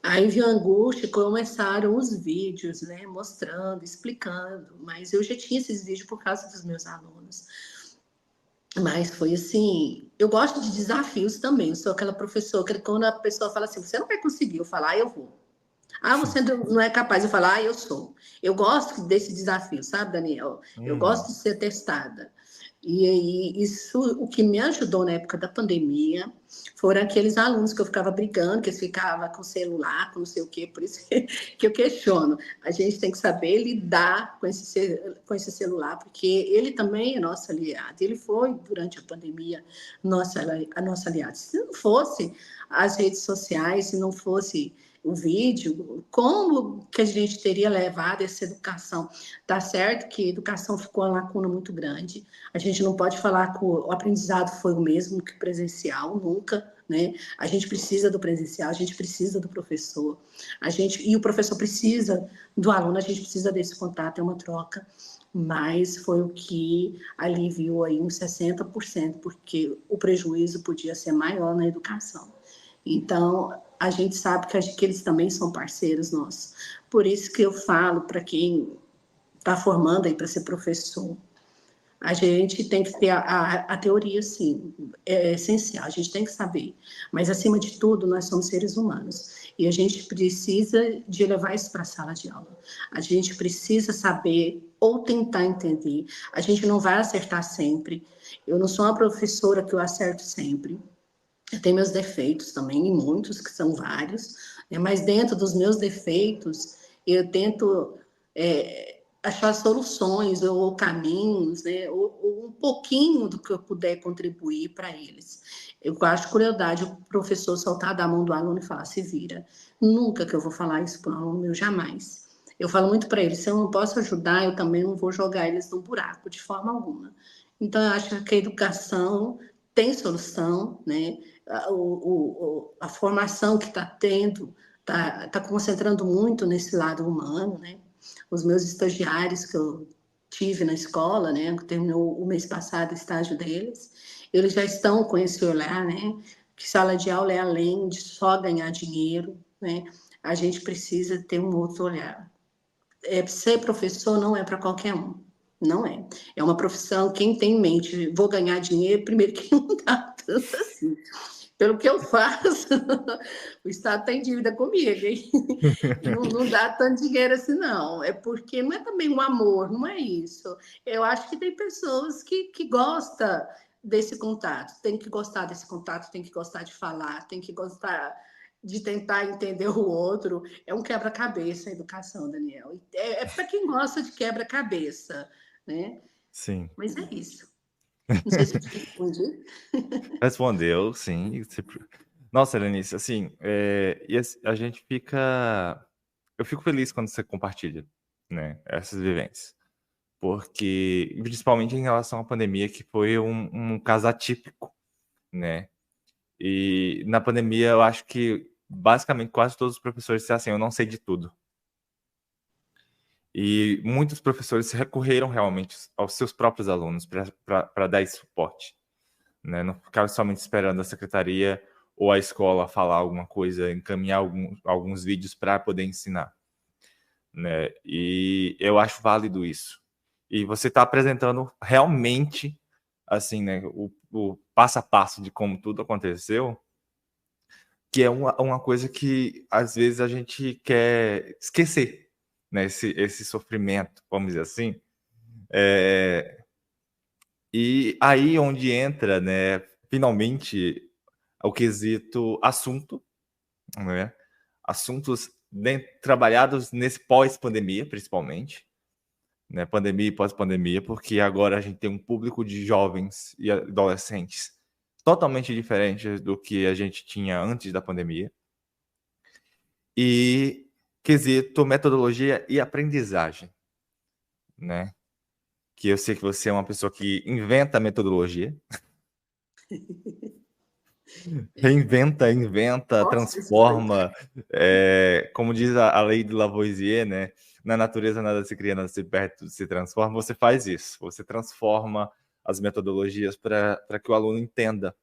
Aí viu a angústia e começaram os vídeos, né, mostrando, explicando. Mas eu já tinha esses vídeos por causa dos meus alunos. Mas foi assim, eu gosto de desafios também. Eu sou aquela professora que quando a pessoa fala assim, você não vai conseguir, eu falo, eu vou. Ah, você não é capaz de falar, eu sou. Eu gosto desse desafio, sabe, Daniel? Eu gosto Uhum. de ser testada. E aí, isso, o que me ajudou na época da pandemia, foram aqueles alunos que eu ficava brigando, que eles ficavam com celular, com não sei o quê, por isso que eu questiono. A gente tem que saber lidar com esse celular, porque ele também é nosso aliado. Ele foi, durante a pandemia, a nossa aliada. Se não fosse as redes sociais, se não fosse o vídeo, como que a gente teria levado essa educação? Tá certo que a educação ficou uma lacuna muito grande. A gente não pode falar que o aprendizado foi o mesmo que presencial, nunca, né? A gente precisa do presencial, a gente precisa do professor, e o professor precisa do aluno, a gente precisa desse contato, é uma troca. Mas foi o que aliviou aí uns 60%, porque o prejuízo podia ser maior na educação. Então, a gente sabe que eles também são parceiros nossos. Por isso que eu falo para quem está formando aí para ser professor, a gente tem que ter a teoria, sim, é essencial, a gente tem que saber. Mas, acima de tudo, nós somos seres humanos. E a gente precisa de levar isso para a sala de aula. A gente precisa saber ou tentar entender. A gente não vai acertar sempre. Eu não sou uma professora que eu acerto sempre. Eu tenho meus defeitos também, e muitos, que são vários, né? Mas dentro dos meus defeitos, eu tento achar soluções ou caminhos, né? Ou um pouquinho do que eu puder contribuir para eles. Eu acho crueldade o professor soltar da mão do aluno e falar, se vira. Nunca que eu vou falar isso para um aluno meu, jamais. Eu falo muito para eles, se eu não posso ajudar, eu também não vou jogar eles no buraco, de forma alguma. Então, eu acho que a educação tem solução, né? A formação que está tendo está concentrando muito nesse lado humano, né? Os meus estagiários que eu tive na escola, né? Que terminou o mês passado o estágio deles, eles já estão com esse olhar, né? Que sala de aula é além de só ganhar dinheiro, né? A gente precisa ter um outro olhar. Ser professor não é para qualquer um. Não é. É uma profissão, quem tem em mente, vou ganhar dinheiro, primeiro que não dá tanto assim. Pelo que eu faço, o Estado tem dívida comigo, hein? Não dá tanto dinheiro assim, não. É porque não é também um amor, não é isso. Eu acho que tem pessoas que gostam desse contato, tem que gostar desse contato, tem que gostar de falar, tem que gostar de tentar entender o outro. É um quebra-cabeça a educação, Daniel. É para quem gosta de quebra-cabeça, né? Sim. Mas é isso. Não sei se eu te respondi. Respondeu, sim. Nossa, Lenice, assim, a gente fica. Eu fico feliz quando você compartilha, né, essas vivências. porque principalmente em relação à pandemia, que foi um caso atípico, né? E na pandemia eu acho que basicamente quase todos os professores disseram assim, eu não sei de tudo. E muitos professores recorreram realmente aos seus próprios alunos para dar esse suporte, né? Não ficaram somente esperando a secretaria ou a escola falar alguma coisa, encaminhar alguns vídeos para poder ensinar, né? E eu acho válido isso. E você está apresentando realmente, assim, né, o passo a passo de como tudo aconteceu, que é uma coisa que às vezes a gente quer esquecer, né? Esse sofrimento, vamos dizer assim. E aí onde entra, né, finalmente, o quesito assunto, né? Assuntos trabalhados nesse pós-pandemia, principalmente, né? Pandemia e pós-pandemia, porque agora a gente tem um público de jovens e adolescentes totalmente diferente do que a gente tinha antes da pandemia. E quesito metodologia e aprendizagem, né? Que eu sei que você é uma pessoa que inventa metodologia. Inventa, Gosto desse projeto. transforma, como diz a lei de Lavoisier, né? Na natureza nada se cria, nada se perde, tudo se transforma. Você faz isso, você transforma as metodologias para que o aluno entenda,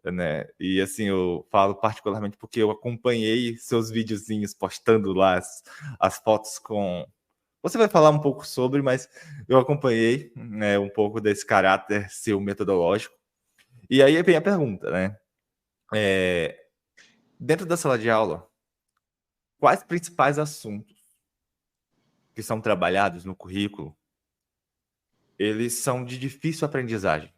né? E assim, eu falo particularmente porque eu acompanhei seus videozinhos postando lá as fotos com... Você vai falar um pouco sobre, mas eu acompanhei, né, um pouco desse caráter seu metodológico. E aí vem a pergunta, né? Dentro da sala de aula, quais principais assuntos que são trabalhados no currículo, eles são de difícil aprendizagem?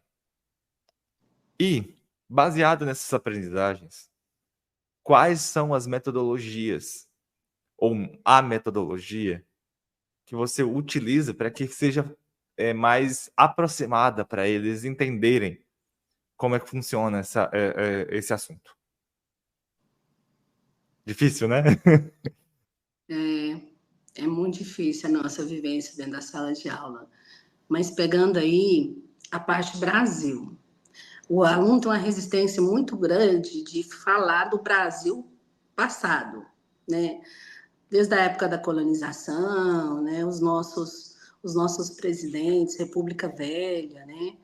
E, baseado nessas aprendizagens, quais são as metodologias ou a metodologia que você utiliza para que seja mais aproximada para eles entenderem como é que funciona esse assunto? Difícil, né? É muito difícil a nossa vivência dentro da sala de aula. Mas pegando aí a parte Brasil, o aluno tem uma resistência muito grande de falar do Brasil passado, né? Desde a época da colonização, né? Os nossos presidentes, República Velha, né?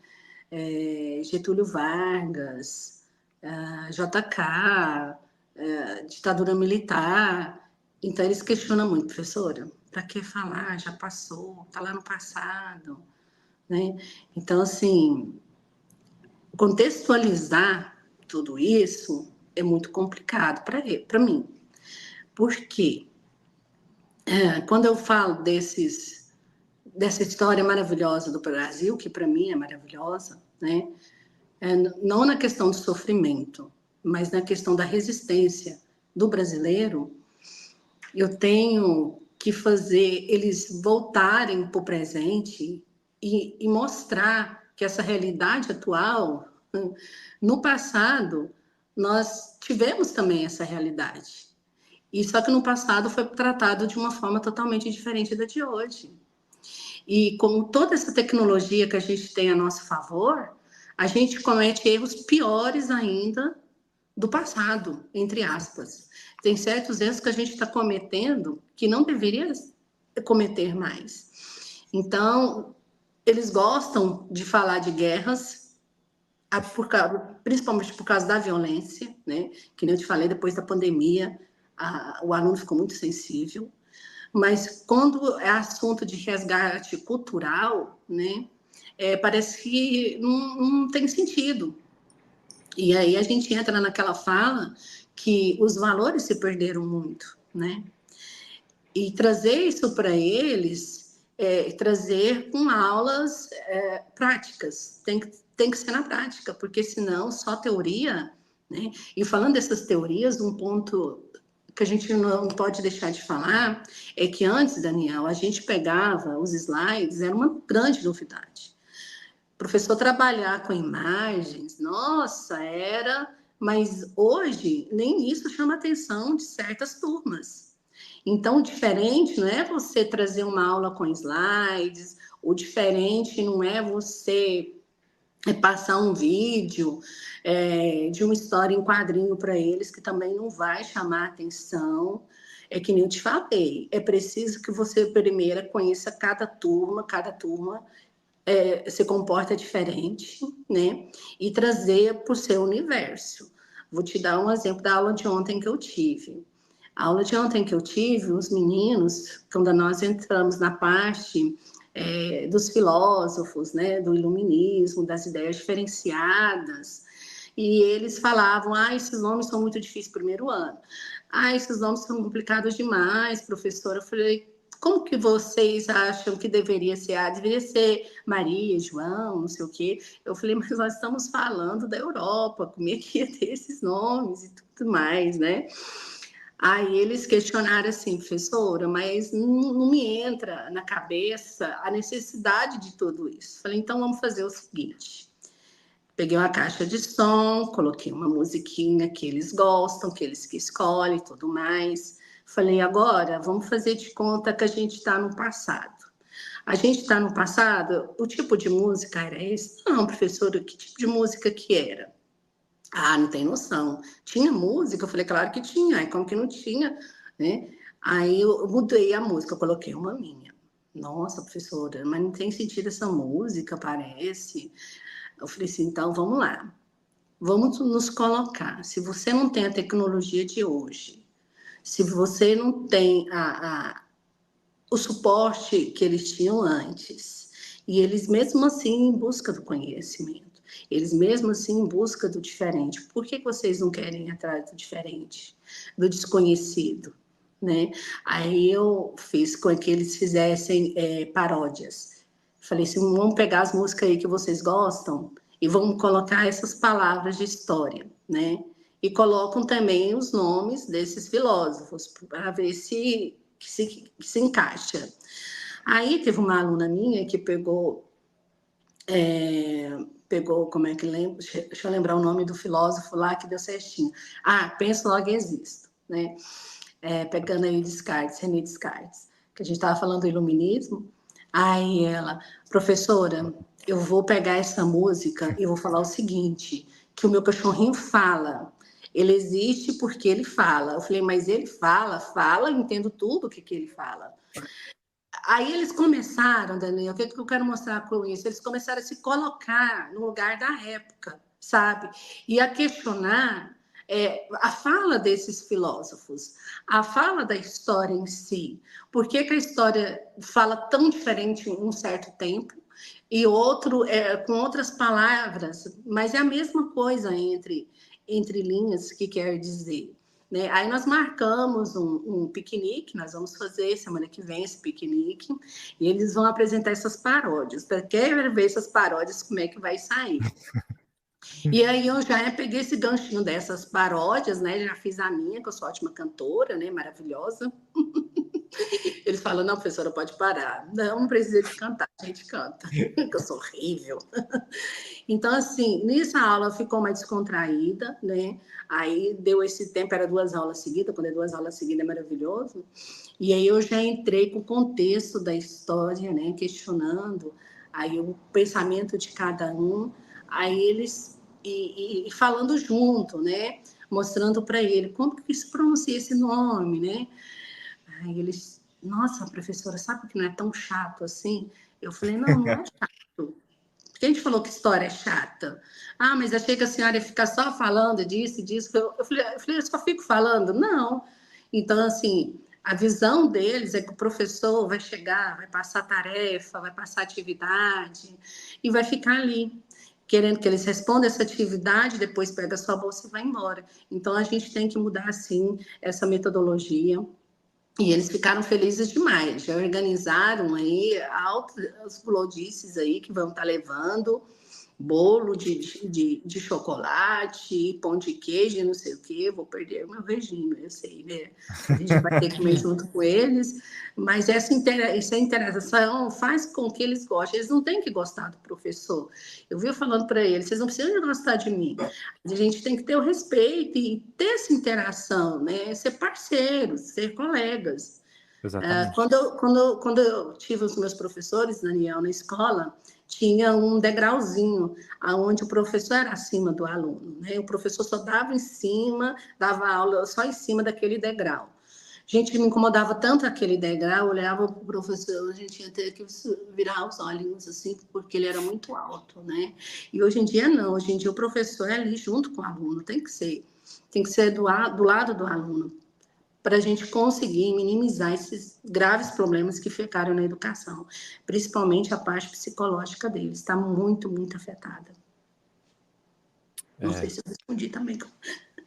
Getúlio Vargas, JK, ditadura militar. Então, eles questionam muito, professora, para que falar? Já passou, está lá no passado. Né? Então, assim, contextualizar tudo isso é muito complicado para mim. Por quê? Quando eu falo dessa história maravilhosa do Brasil, que para mim é maravilhosa, né? Não na questão do sofrimento, mas na questão da resistência do brasileiro, eu tenho que fazer eles voltarem para o presente e mostrar que essa realidade atual, no passado, nós tivemos também essa realidade. E só que no passado foi tratado de uma forma totalmente diferente da de hoje. E com toda essa tecnologia que a gente tem a nosso favor, a gente comete erros piores ainda do passado, entre aspas. Tem certos erros que a gente está cometendo que não deveria cometer mais. Então, eles gostam de falar de guerras, principalmente por causa da violência, né? Que nem eu te falei, depois da pandemia, o aluno ficou muito sensível. Mas quando é assunto de resgate cultural, né? Parece que não tem sentido. E aí a gente entra naquela fala que os valores se perderam muito, né? E trazer isso para eles, trazer com aulas práticas, tem que ser na prática, porque senão só teoria, né? E falando dessas teorias, um ponto que a gente não pode deixar de falar é que antes, Daniel, a gente pegava os slides, era uma grande novidade. O professor trabalhar com imagens, nossa, mas hoje nem isso chama a atenção de certas turmas. Então, diferente não é você trazer uma aula com slides O diferente não é você passar um vídeo de uma história em quadrinho para eles, que também não vai chamar atenção. É que nem eu te falei, é preciso que você primeiro conheça cada turma se comporta diferente, né? E trazer para o seu universo. Vou te dar um exemplo da aula de ontem que eu tive. A aula de ontem que eu tive, os meninos, quando nós entramos na parte dos filósofos, né, do iluminismo, das ideias diferenciadas, e eles falavam, esses nomes são muito difíceis no primeiro ano. Esses nomes são complicados demais, professora. Eu falei, como que vocês acham que deveria ser? Deveria ser Maria, João, não sei o quê. Eu falei, mas nós estamos falando da Europa, como é que ia ter esses nomes e tudo mais, né? Aí eles questionaram assim, professora, mas não me entra na cabeça a necessidade de tudo isso. Falei, então vamos fazer o seguinte. Peguei uma caixa de som, coloquei uma musiquinha que eles gostam, que eles que escolhem e tudo mais. Falei, agora vamos fazer de conta que a gente está no passado. A gente está no passado, o tipo de música era esse? Não, professora, que tipo de música que era? Não tem noção. Tinha música? Eu falei, claro que tinha. Aí, como que não tinha, né? Aí eu mudei a música, eu coloquei uma minha. Nossa, professora, mas não tem sentido essa música, parece. Eu falei assim, então vamos lá. Vamos nos colocar. Se você não tem a tecnologia de hoje, se você não tem o suporte que eles tinham antes, e eles mesmo assim em busca do conhecimento, eles mesmo assim em busca do diferente, por que vocês não querem ir atrás do diferente, do desconhecido, né? Aí eu fiz com que eles fizessem paródias. Falei assim, vamos pegar as músicas aí que vocês gostam e vamos colocar essas palavras de história, né? E colocam também os nomes desses filósofos para ver se encaixa. Aí teve uma aluna minha que pegou, como é que lembra? Deixa eu lembrar o nome do filósofo lá que deu certinho. Penso, logo existo, né? Pegando aí Descartes, René Descartes, que a gente estava falando do iluminismo. Aí ela, professora, eu vou pegar essa música e vou falar o seguinte, que o meu cachorrinho fala. Ele existe porque ele fala. Eu falei, mas ele fala, eu entendo tudo o que ele fala. Aí eles começaram, Daniel, o que eu quero mostrar com isso? Eles começaram a se colocar no lugar da época, sabe? E a questionar a fala desses filósofos, a fala da história em si. Por que a história fala tão diferente em um certo tempo e outro com outras palavras, mas é a mesma coisa entre linhas que quer dizer. Né? Aí nós marcamos um piquenique, nós vamos fazer semana que vem esse piquenique, e eles vão apresentar essas paródias. Quero ver essas paródias, como é que vai sair. E aí eu já peguei esse ganchinho dessas paródias, né? Já fiz a minha, que eu sou ótima cantora, né? Maravilhosa. Eles falam, não, professora, pode parar. Não precisa de cantar, a gente canta, que eu sou horrível. Então, assim, nessa aula ficou mais descontraída, né? Aí deu esse tempo, era 2 aulas seguidas, quando é 2 aulas seguidas é maravilhoso. E aí eu já entrei com o contexto da história, né? Questionando aí o pensamento de cada um, aí eles e falando junto, né? Mostrando para ele como que se pronuncia esse nome, né? Aí eles, nossa, professora, sabe que não é tão chato assim? Eu falei, não é chato. Quem te falou que história é chata? Mas achei que a senhora ia ficar só falando disso e disso. Eu falei, eu só fico falando? Não. Então, assim, a visão deles é que o professor vai chegar, vai passar tarefa, vai passar atividade e vai ficar ali, querendo que eles respondam essa atividade, depois pega a sua bolsa e vai embora. Então, a gente tem que mudar, sim, essa metodologia. E eles ficaram felizes demais, já organizaram aí os bolodices aí que vão estar levando, bolo de chocolate, pão de queijo, não sei o quê, vou perder o meu regime, eu sei, né? A gente vai ter que comer junto com eles, mas essa interação faz com que eles gostem, eles não têm que gostar do professor. Eu vi falando para eles, vocês não precisam gostar de mim, a gente tem que ter o respeito e ter essa interação, né? Ser parceiros, ser colegas. Exatamente. Quando eu tive os meus professores, Daniel, na escola, tinha um degrauzinho, aonde o professor era acima do aluno, né? O professor só dava em cima, dava aula só em cima daquele degrau. Gente, me incomodava tanto aquele degrau, eu olhava para o professor, a gente ia ter que virar os olhinhos assim, porque ele era muito alto, né? E hoje em dia não, hoje em dia o professor é ali junto com o aluno, tem que ser do lado do aluno, para a gente conseguir minimizar esses graves problemas que ficaram na educação, principalmente a parte psicológica deles, está muito, muito afetada. Não sei É, se eu respondi também,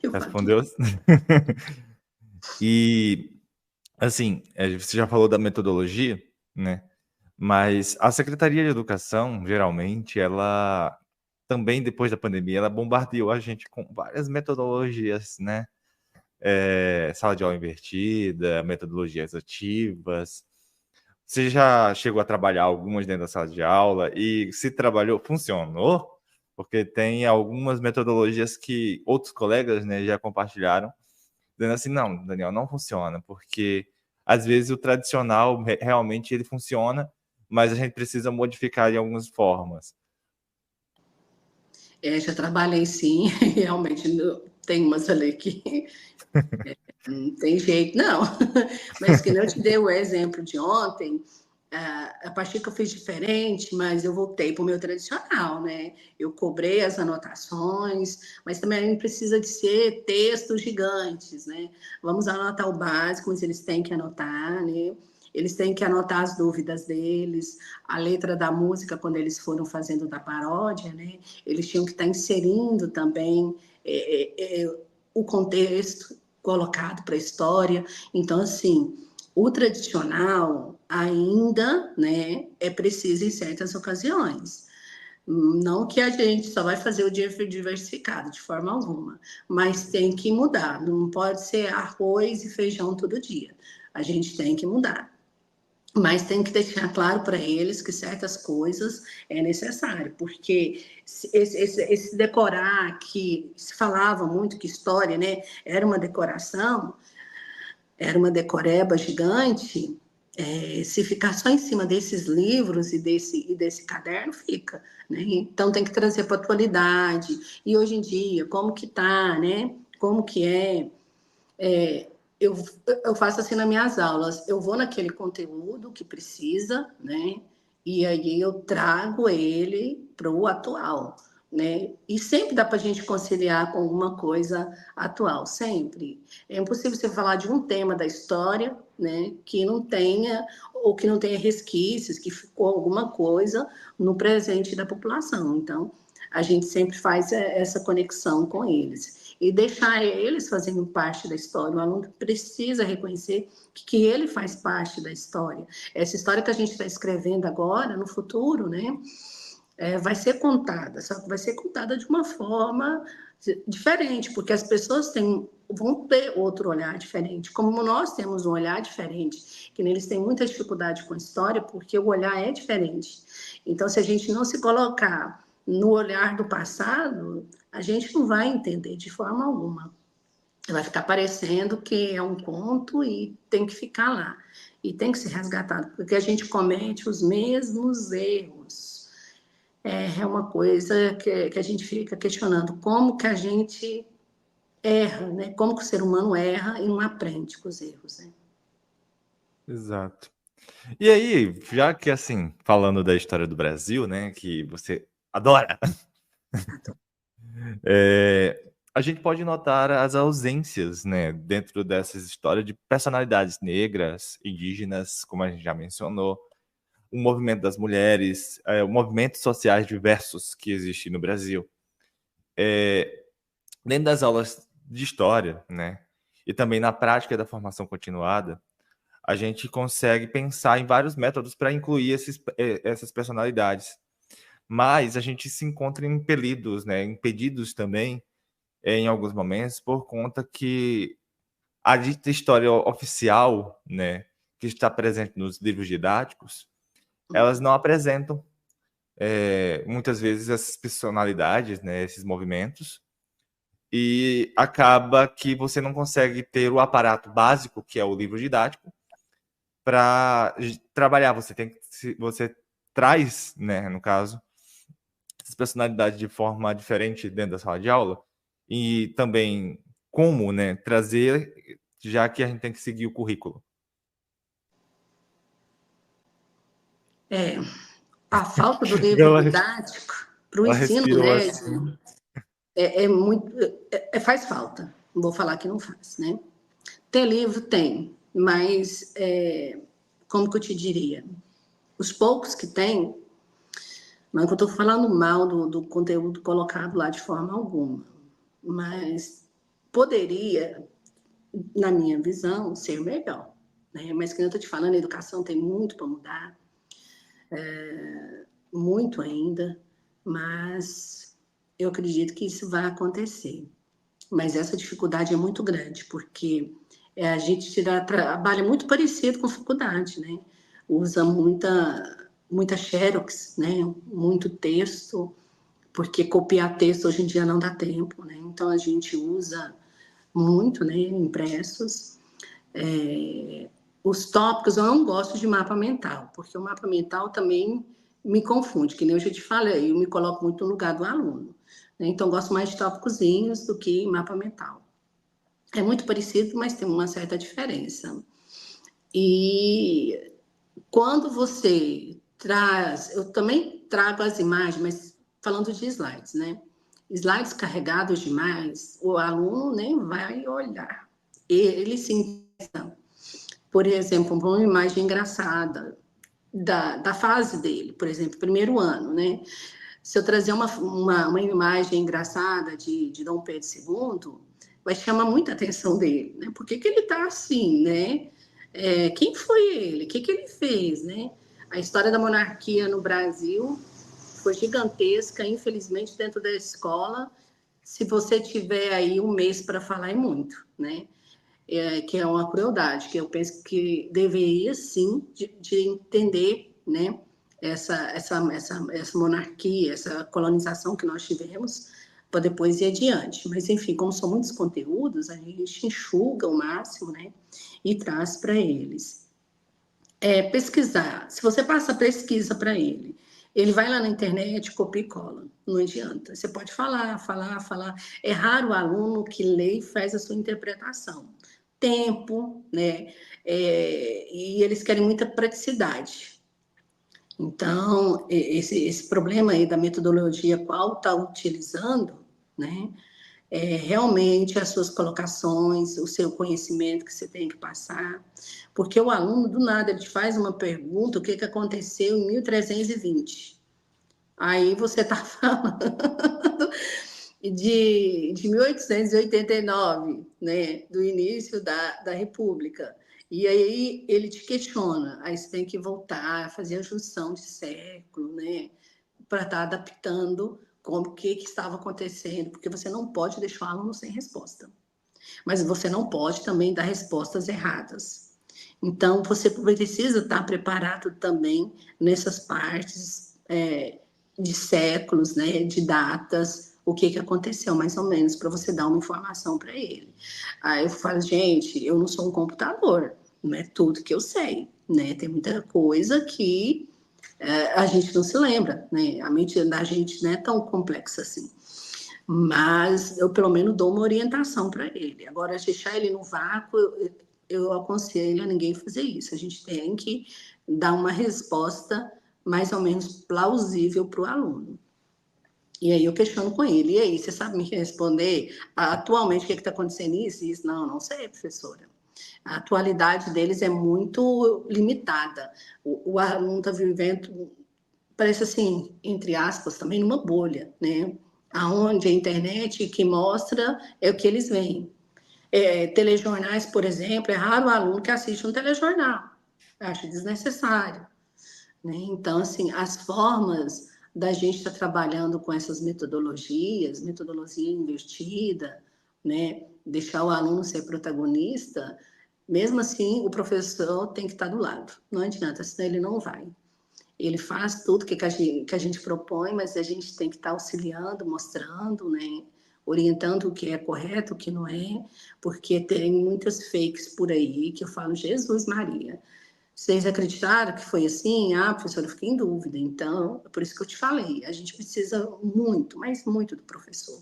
eu falo de respondeu. E, assim, você já falou da metodologia, né? Mas a Secretaria de Educação, geralmente, ela também, depois da pandemia, ela bombardeou a gente com várias metodologias, né? Sala de aula invertida, metodologias ativas. Você já chegou a trabalhar algumas dentro da sala de aula e se trabalhou, funcionou? Porque tem algumas metodologias que outros colegas, né, já compartilharam, dizendo assim, não, Daniel, não funciona, porque às vezes o tradicional realmente ele funciona, mas a gente precisa modificar de algumas formas. Já trabalhei sim, realmente tem umas ali que não tem jeito, não. Mas que não te dei o exemplo de ontem, a partir que eu fiz diferente, mas eu voltei para o meu tradicional, né? Eu cobrei as anotações, mas também precisa de ser textos gigantes, né? Vamos anotar o básico, mas eles têm que anotar, né? Eles têm que anotar as dúvidas deles, a letra da música, quando eles foram fazendo da paródia, né? Eles tinham que estar inserindo também o contexto colocado para a história. Então, assim, o tradicional ainda, né, é preciso em certas ocasiões. Não que a gente só vai fazer o dia diversificado, de forma alguma, mas tem que mudar. Não pode ser arroz e feijão todo dia. A gente tem que mudar. Mas tem que deixar claro para eles que certas coisas é necessário, porque esse decorar que se falava muito que história, né, era uma decoração, era uma decoreba gigante, se ficar só em cima desses livros e desse caderno, fica. Né? Então, tem que trazer para a atualidade. E hoje em dia, como que está, né? Como que é eu, eu faço assim nas minhas aulas, eu vou naquele conteúdo que precisa, né? E aí eu trago ele para o atual, né? E sempre dá para a gente conciliar com alguma coisa atual, sempre. É impossível você falar de um tema da história, né? Que não tenha, ou que não tenha resquícios, que ficou alguma coisa no presente da população. Então, a gente sempre faz essa conexão com eles e deixar eles fazendo parte da história. O aluno precisa reconhecer que ele faz parte da história. Essa história que a gente está escrevendo agora, no futuro, né, vai ser contada, só que vai ser contada de uma forma diferente, porque as pessoas vão ter outro olhar diferente, como nós temos um olhar diferente, que eles têm muita dificuldade com a história, porque o olhar é diferente. Então, se a gente não se colocar no olhar do passado, a gente não vai entender de forma alguma. Vai ficar parecendo que é um conto e tem que ficar lá. E tem que ser resgatado, porque a gente comete os mesmos erros. É uma coisa que a gente fica questionando, como que a gente erra, né? Como que o ser humano erra e não aprende com os erros, né? Exato. E aí, já que assim, falando da história do Brasil, né, que você adora, a gente pode notar as ausências, né, dentro dessas histórias de personalidades negras, indígenas, como a gente já mencionou, o movimento das mulheres, movimentos sociais diversos que existem no Brasil. Dentro das aulas de história, né, e também na prática da formação continuada, a gente consegue pensar em vários métodos para incluir essas personalidades. Mas a gente se encontra impelidos, né, impedidos também, em alguns momentos, por conta que a dita história oficial, né, que está presente nos livros didáticos, elas não apresentam, muitas vezes, essas personalidades, né, esses movimentos, e acaba que você não consegue ter o aparato básico, que é o livro didático, para trabalhar. Você traz, né, no caso, essa personalidade de forma diferente dentro da sala de aula, e também como, né, trazer, já que a gente tem que seguir o currículo. A falta do livro didático para o ensino médio faz falta. Não vou falar que não faz, né? Ter livro tem, mas como que eu te diria? Os poucos que tem, não é que eu estou falando mal do conteúdo colocado lá de forma alguma, mas poderia, na minha visão, ser melhor. Né? Mas, como eu estou te falando, a educação tem muito para mudar, muito ainda, mas eu acredito que isso vai acontecer. Mas essa dificuldade é muito grande, porque a gente trabalha muito parecido com faculdade, né? Usa muita xerox, né? Muito texto, porque copiar texto hoje em dia não dá tempo, né? Então a gente usa muito, né? Impressos. Os tópicos, eu não gosto de mapa mental, porque o mapa mental também me confunde, que nem eu já te falei, eu me coloco muito no lugar do aluno. Né? Então, eu gosto mais de tópicozinhos do que mapa mental. É muito parecido, mas tem uma certa diferença. E quando você traz, eu também trago as imagens, mas falando de slides, né? Slides carregados demais, o aluno nem vai olhar. Ele se interessa, por exemplo, uma imagem engraçada da fase dele, por exemplo, primeiro ano, né? Se eu trazer uma imagem engraçada de Dom Pedro II, vai chamar muita atenção dele, né? Por que ele está assim, né? Quem foi ele? O que ele fez, né? A história da monarquia no Brasil foi gigantesca, infelizmente, dentro da escola. Se você tiver aí um mês para falar, é muito, né? Que é uma crueldade, que eu penso que deveria, sim, de entender, né? Essa monarquia, essa colonização que nós tivemos, para depois ir adiante. Mas, enfim, como são muitos conteúdos, a gente enxuga o máximo, né? E traz para eles. Pesquisar. Se você passa pesquisa para ele vai lá na internet, copia e cola. Não adianta. Você pode falar. É raro o aluno que lê e faz a sua interpretação. Tempo, né? E eles querem muita praticidade. Então, esse problema aí da metodologia qual está utilizando, né? Realmente as suas colocações, o seu conhecimento que você tem que passar, porque o aluno, do nada, ele te faz uma pergunta, o que aconteceu em 1320? Aí você está falando de 1889, né, do início da República. E aí ele te questiona, aí você tem que voltar, fazer a junção de século, né, para estar adaptando como que estava acontecendo, porque você não pode deixar o aluno sem resposta. Mas você não pode também dar respostas erradas. Então, você precisa estar preparado também nessas partes de séculos, né, de datas, o que aconteceu, mais ou menos, para você dar uma informação para ele. Aí eu falo, gente, eu não sou um computador, não é tudo que eu sei, né? Tem muita coisa que a gente não se lembra, né? A mente da gente não é tão complexa assim. Mas eu, pelo menos, dou uma orientação para ele. Agora, deixar ele no vácuo, eu aconselho a ninguém fazer isso. A gente tem que dar uma resposta mais ou menos plausível para o aluno. E aí eu questiono com ele, e aí, você sabe me responder atualmente o que está acontecendo isso? Isso? Não, não sei, professora. A atualidade deles é muito limitada. O aluno está vivendo, parece assim, entre aspas, também numa bolha, né? Aonde a internet que mostra é o que eles veem. Telejornais, por exemplo, é raro o aluno que assiste um telejornal. Eu acho desnecessário. Né? Então, assim, as formas da gente estar trabalhando com essas metodologia invertida, né? Deixar o aluno ser protagonista, mesmo assim, o professor tem que estar do lado. Não adianta, senão ele não vai. Ele faz tudo que a gente propõe, mas a gente tem que estar auxiliando, mostrando, né? Orientando o que é correto, o que não é, porque tem muitas fakes por aí que eu falo, Jesus Maria, Vocês acreditaram que foi assim? Ah, professora, eu fiquei em dúvida. Então, é por isso que eu te falei, a gente precisa muito, mas muito do professor.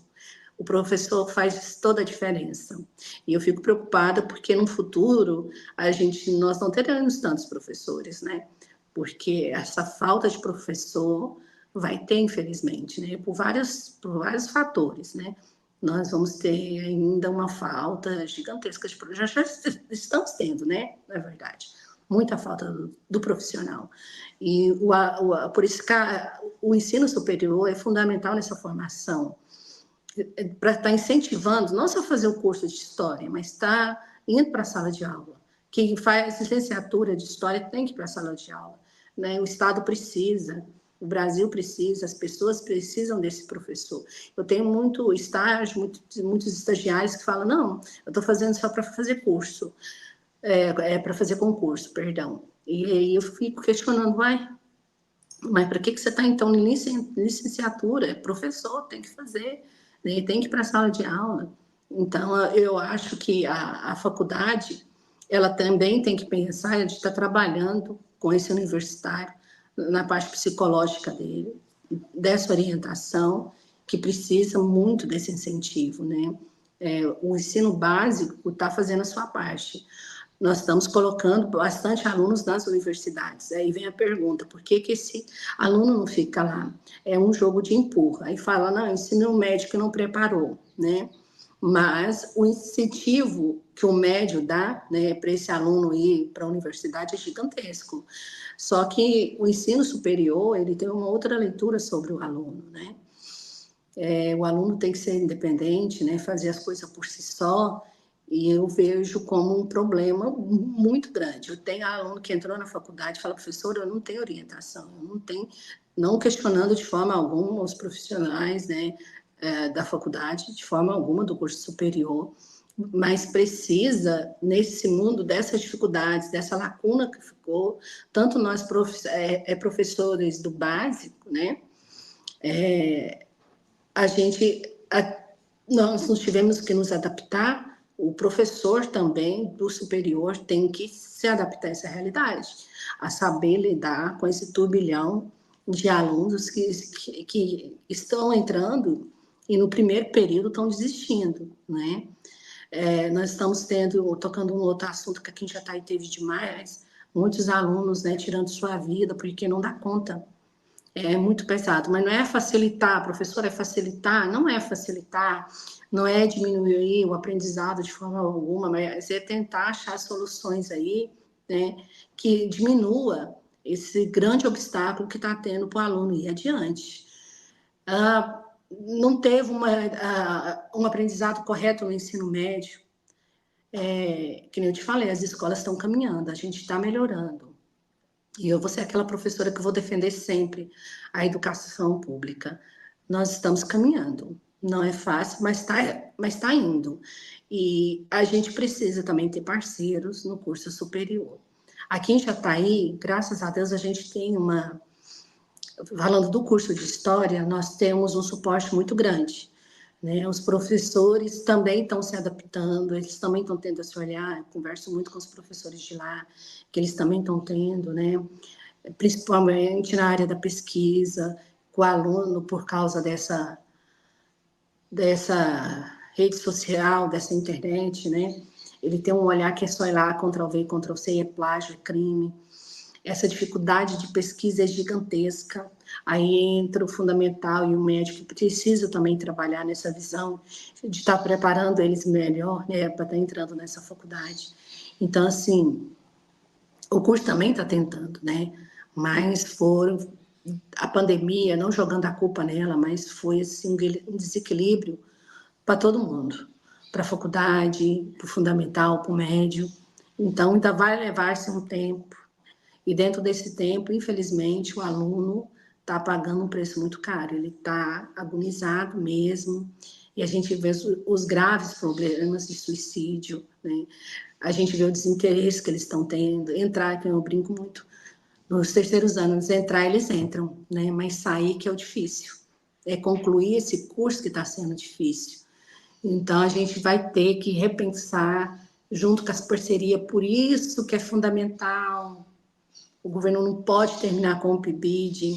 O professor faz toda a diferença. E eu fico preocupada porque no futuro nós não teremos tantos professores, né? Porque essa falta de professor vai ter, infelizmente, né? Por vários fatores, né? Nós vamos ter ainda uma falta gigantesca de professores. Já estamos tendo, né? Na verdade, muita falta do profissional. E por isso que o ensino superior é fundamental nessa formação, para estar incentivando, não só fazer o curso de história, mas estar indo para a sala de aula. Quem faz licenciatura de história tem que ir para a sala de aula, né? O Estado precisa, o Brasil precisa, as pessoas precisam desse professor. Eu tenho muito estágio, muitos estagiários que falam, não, eu estou fazendo só para fazer curso, para fazer concurso, perdão. E aí eu fico questionando, mas para que você está, então, em licenciatura? É professor, tem que fazer, né? Tem que ir para a sala de aula. Então, eu acho que a faculdade, ela também tem que pensar, a gente está trabalhando com esse universitário na parte psicológica dele, dessa orientação, que precisa muito desse incentivo, né? O ensino básico está fazendo a sua parte. Nós estamos colocando bastante alunos nas universidades. Aí vem a pergunta, por que esse aluno não fica lá? É um jogo de empurra. Aí fala, não, o ensino médio não preparou, né? Mas o incentivo que o médio dá, né, para esse aluno ir para a universidade é gigantesco. Só que o ensino superior, ele tem uma outra leitura sobre o aluno, né? O aluno tem que ser independente, né, fazer as coisas por si só, e eu vejo como um problema muito grande. Eu tenho aluno que entrou na faculdade e fala, professora, eu não tenho orientação, eu não tenho, não questionando de forma alguma os profissionais, né, da faculdade, de forma alguma do curso superior, mas precisa, nesse mundo, dessas dificuldades, dessa lacuna que ficou, tanto nós professores do básico, né, a gente, nós nos tivemos que nos adaptar, o professor também do superior tem que se adaptar a essa realidade, a saber lidar com esse turbilhão de alunos que estão entrando e no primeiro período estão desistindo, né? Nós estamos tocando um outro assunto que aqui em Jataí teve demais, muitos alunos, né, tirando sua vida porque não dá conta. É muito pesado, mas não é facilitar, professor, é facilitar? Não é facilitar, não é diminuir o aprendizado de forma alguma, mas é tentar achar soluções aí, né, que diminua esse grande obstáculo que está tendo para o aluno ir adiante. Não teve um aprendizado correto no ensino médio, que nem eu te falei, as escolas estão caminhando, a gente está melhorando. E eu vou ser aquela professora que vou defender sempre a educação pública. Nós estamos caminhando. Não é fácil, mas tá indo. E a gente precisa também ter parceiros no curso superior. Aqui em Jataí, graças a Deus, a gente tem uma... Falando do curso de História, nós temos um suporte muito grande, né? Os professores também estão se adaptando, eles também estão tendo esse olhar. Eu converso muito com os professores de lá, que eles também estão tendo, né? Principalmente na área da pesquisa, com o aluno, por causa dessa rede social, dessa internet, né? Ele tem um olhar que é só ir lá, Ctrl+V, Ctrl+C, é plágio, é crime. Essa dificuldade de pesquisa é gigantesca. Aí entra o fundamental e o médico que precisa também trabalhar nessa visão de estar preparando eles melhor, né, para estar entrando nessa faculdade. Então, assim, o curso também está tentando, né? Mas a pandemia, não jogando a culpa nela, mas foi assim, um desequilíbrio para todo mundo, para a faculdade, para o fundamental, para o médio. Então, ainda vai levar-se um tempo. E dentro desse tempo, infelizmente, o aluno está pagando um preço muito caro. Ele está agonizado mesmo. E a gente vê os graves problemas de suicídio, né? A gente vê o desinteresse que eles estão tendo. Entrar, que eu brinco muito, nos terceiros anos, entrar, eles entram, né? Mas sair que é o difícil. É concluir esse curso que está sendo difícil. Então, a gente vai ter que repensar junto com as parcerias, por isso que é fundamental o governo não pode terminar com o PIBID,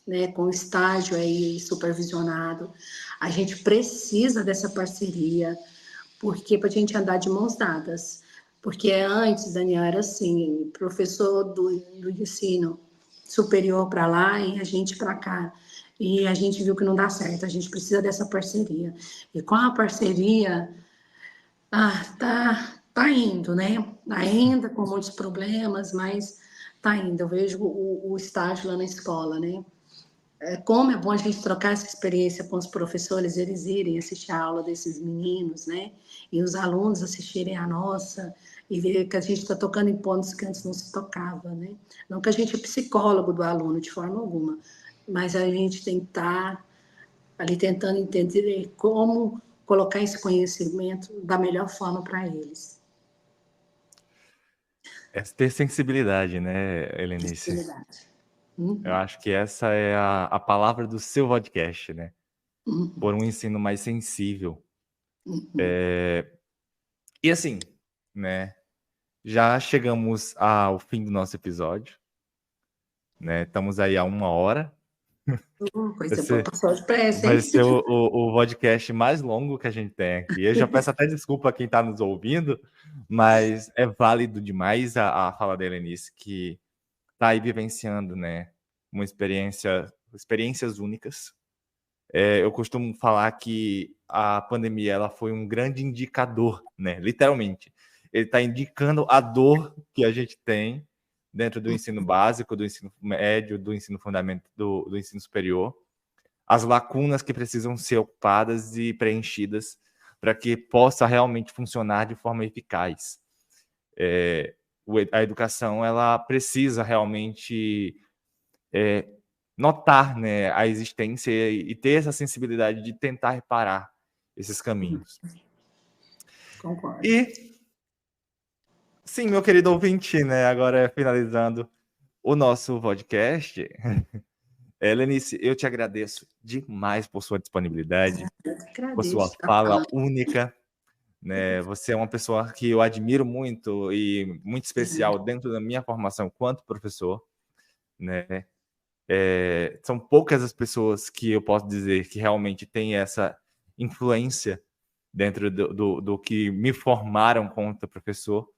né, com o estágio aí supervisionado. A gente precisa dessa parceria, porque para a gente andar de mãos dadas. Porque antes, Daniel, era assim, professor do ensino superior para lá e a gente para cá. E a gente viu que não dá certo, a gente precisa dessa parceria. E com a parceria, tá indo, né? Ainda com muitos problemas, mas tá indo. Eu vejo o estágio lá na escola, né? Como é bom a gente trocar essa experiência com os professores, eles irem assistir a aula desses meninos, né? E os alunos assistirem a nossa e ver que a gente está tocando em pontos que antes não se tocava, né? Não que a gente é psicólogo do aluno de forma alguma, mas a gente tem que estar ali tentando entender como colocar esse conhecimento da melhor forma para eles. É ter sensibilidade, né, Helenice? Possibilidade. Eu acho que essa é a palavra do seu podcast, né? Por um ensino mais sensível. E assim, né? Já chegamos ao fim do nosso episódio, né? Estamos aí há 1 hora. Coisa boa, passou depressa, Vai hein? ser o podcast mais longo que a gente tem aqui. Eu já peço até desculpa a quem está nos ouvindo, mas é válido demais a fala da Helenice, que está aí vivenciando, né? Experiências únicas. Eu costumo falar que a pandemia ela foi um grande indicador, né? Literalmente. Ele está indicando a dor que a gente tem dentro do ensino básico, do ensino médio, do ensino fundamental, do ensino superior, as lacunas que precisam ser ocupadas e preenchidas para que possa realmente funcionar de forma eficaz. A educação ela precisa realmente notar, né, a existência e ter essa sensibilidade de tentar reparar esses caminhos. Concordo. E, sim, meu querido ouvinte, né, agora finalizando o nosso podcast, Helenice, eu te agradeço demais por sua disponibilidade, por sua Agradeço. fala única, né? Você é uma pessoa que eu admiro muito e muito especial dentro da minha formação enquanto professor, né? São poucas as pessoas que eu posso dizer que realmente têm essa influência dentro do que me formaram como professor,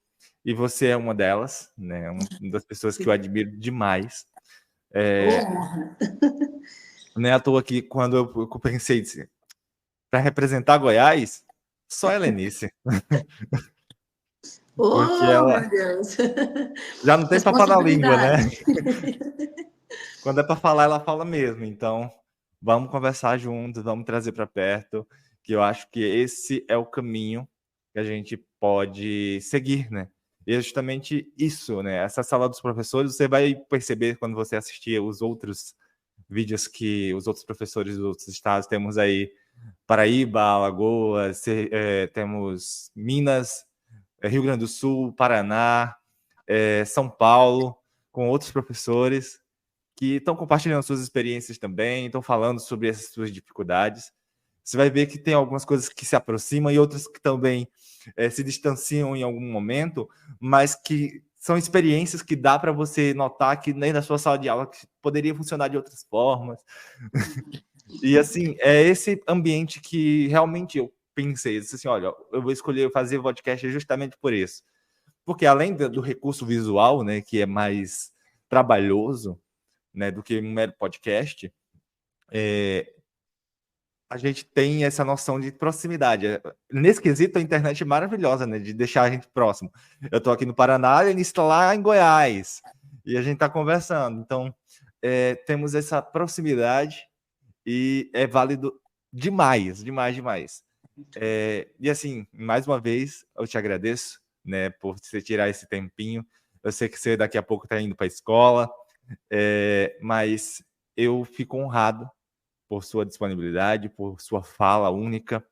e você é uma delas, né? Uma das pessoas que eu admiro demais. Não é à toa que quando eu pensei para representar Goiás, só a Helenice. Porque Oh, ela meu Deus! já não tem papas na língua, né? Responsabilidade. Quando é para falar, ela fala mesmo. Então, vamos conversar juntos, vamos trazer para perto, que eu acho que esse é o caminho que a gente pode seguir, né? E é justamente isso, né? Essa sala dos professores, você vai perceber quando você assistir os outros vídeos que os outros professores dos outros estados, temos aí Paraíba, Alagoas, temos Minas, Rio Grande do Sul, Paraná, São Paulo, com outros professores que estão compartilhando suas experiências também, estão falando sobre essas suas dificuldades. Você vai ver que tem algumas coisas que se aproximam e outras que também se distanciam em algum momento, mas que são experiências que dá para você notar que nem na sua sala de aula que poderia funcionar de outras formas. E assim, é esse ambiente que realmente eu pensei, disse assim, olha, eu vou escolher fazer podcast justamente por isso. Porque além do recurso visual, né, que é mais trabalhoso, né, do que um mero podcast, a gente tem essa noção de proximidade. Nesse quesito, a internet é maravilhosa, né, de deixar a gente próximo. Eu estou aqui no Paraná e ele está lá em Goiás, e a gente está conversando. Então, temos essa proximidade e é válido demais, demais, demais. E assim, mais uma vez, eu te agradeço, né, por você tirar esse tempinho. Eu sei que você daqui a pouco está indo para a escola, mas eu fico honrado por sua disponibilidade, por sua fala única.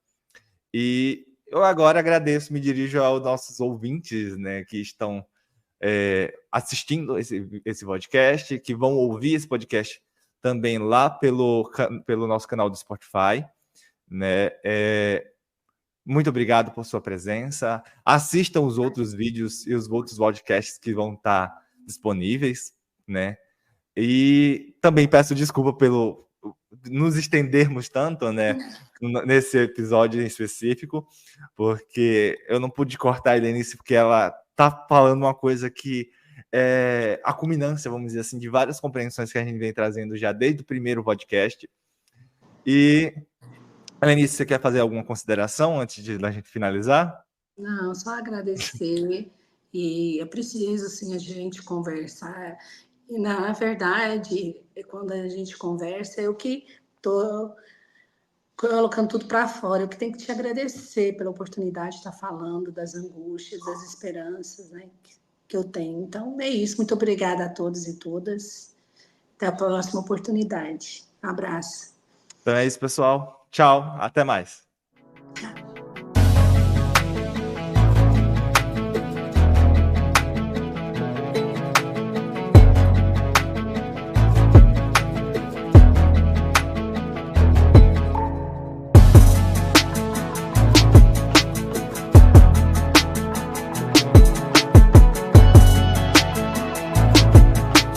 E eu agora agradeço, me dirijo aos nossos ouvintes, né, que estão assistindo esse podcast, que vão ouvir esse podcast também lá pelo nosso canal do Spotify, né? Muito obrigado por sua presença. Assistam os outros vídeos e os outros podcasts que vão estar disponíveis, né? E também peço desculpa pelo nos estendermos tanto, né, nesse episódio em específico, porque eu não pude cortar a Helenice, porque ela tá falando uma coisa que é a culminância, vamos dizer assim, de várias compreensões que a gente vem trazendo já desde o primeiro podcast. E, Helenice, você quer fazer alguma consideração antes de a gente finalizar? Não, só agradecer. E é preciso, assim, a gente conversar. E, na verdade, quando a gente conversa, eu que estou colocando tudo para fora. Eu que tenho que te agradecer pela oportunidade de estar falando das angústias, das esperanças, né, que eu tenho. Então, é isso. Muito obrigada a todos e todas. Até a próxima oportunidade. Um abraço. Então é isso, pessoal. Tchau, até mais.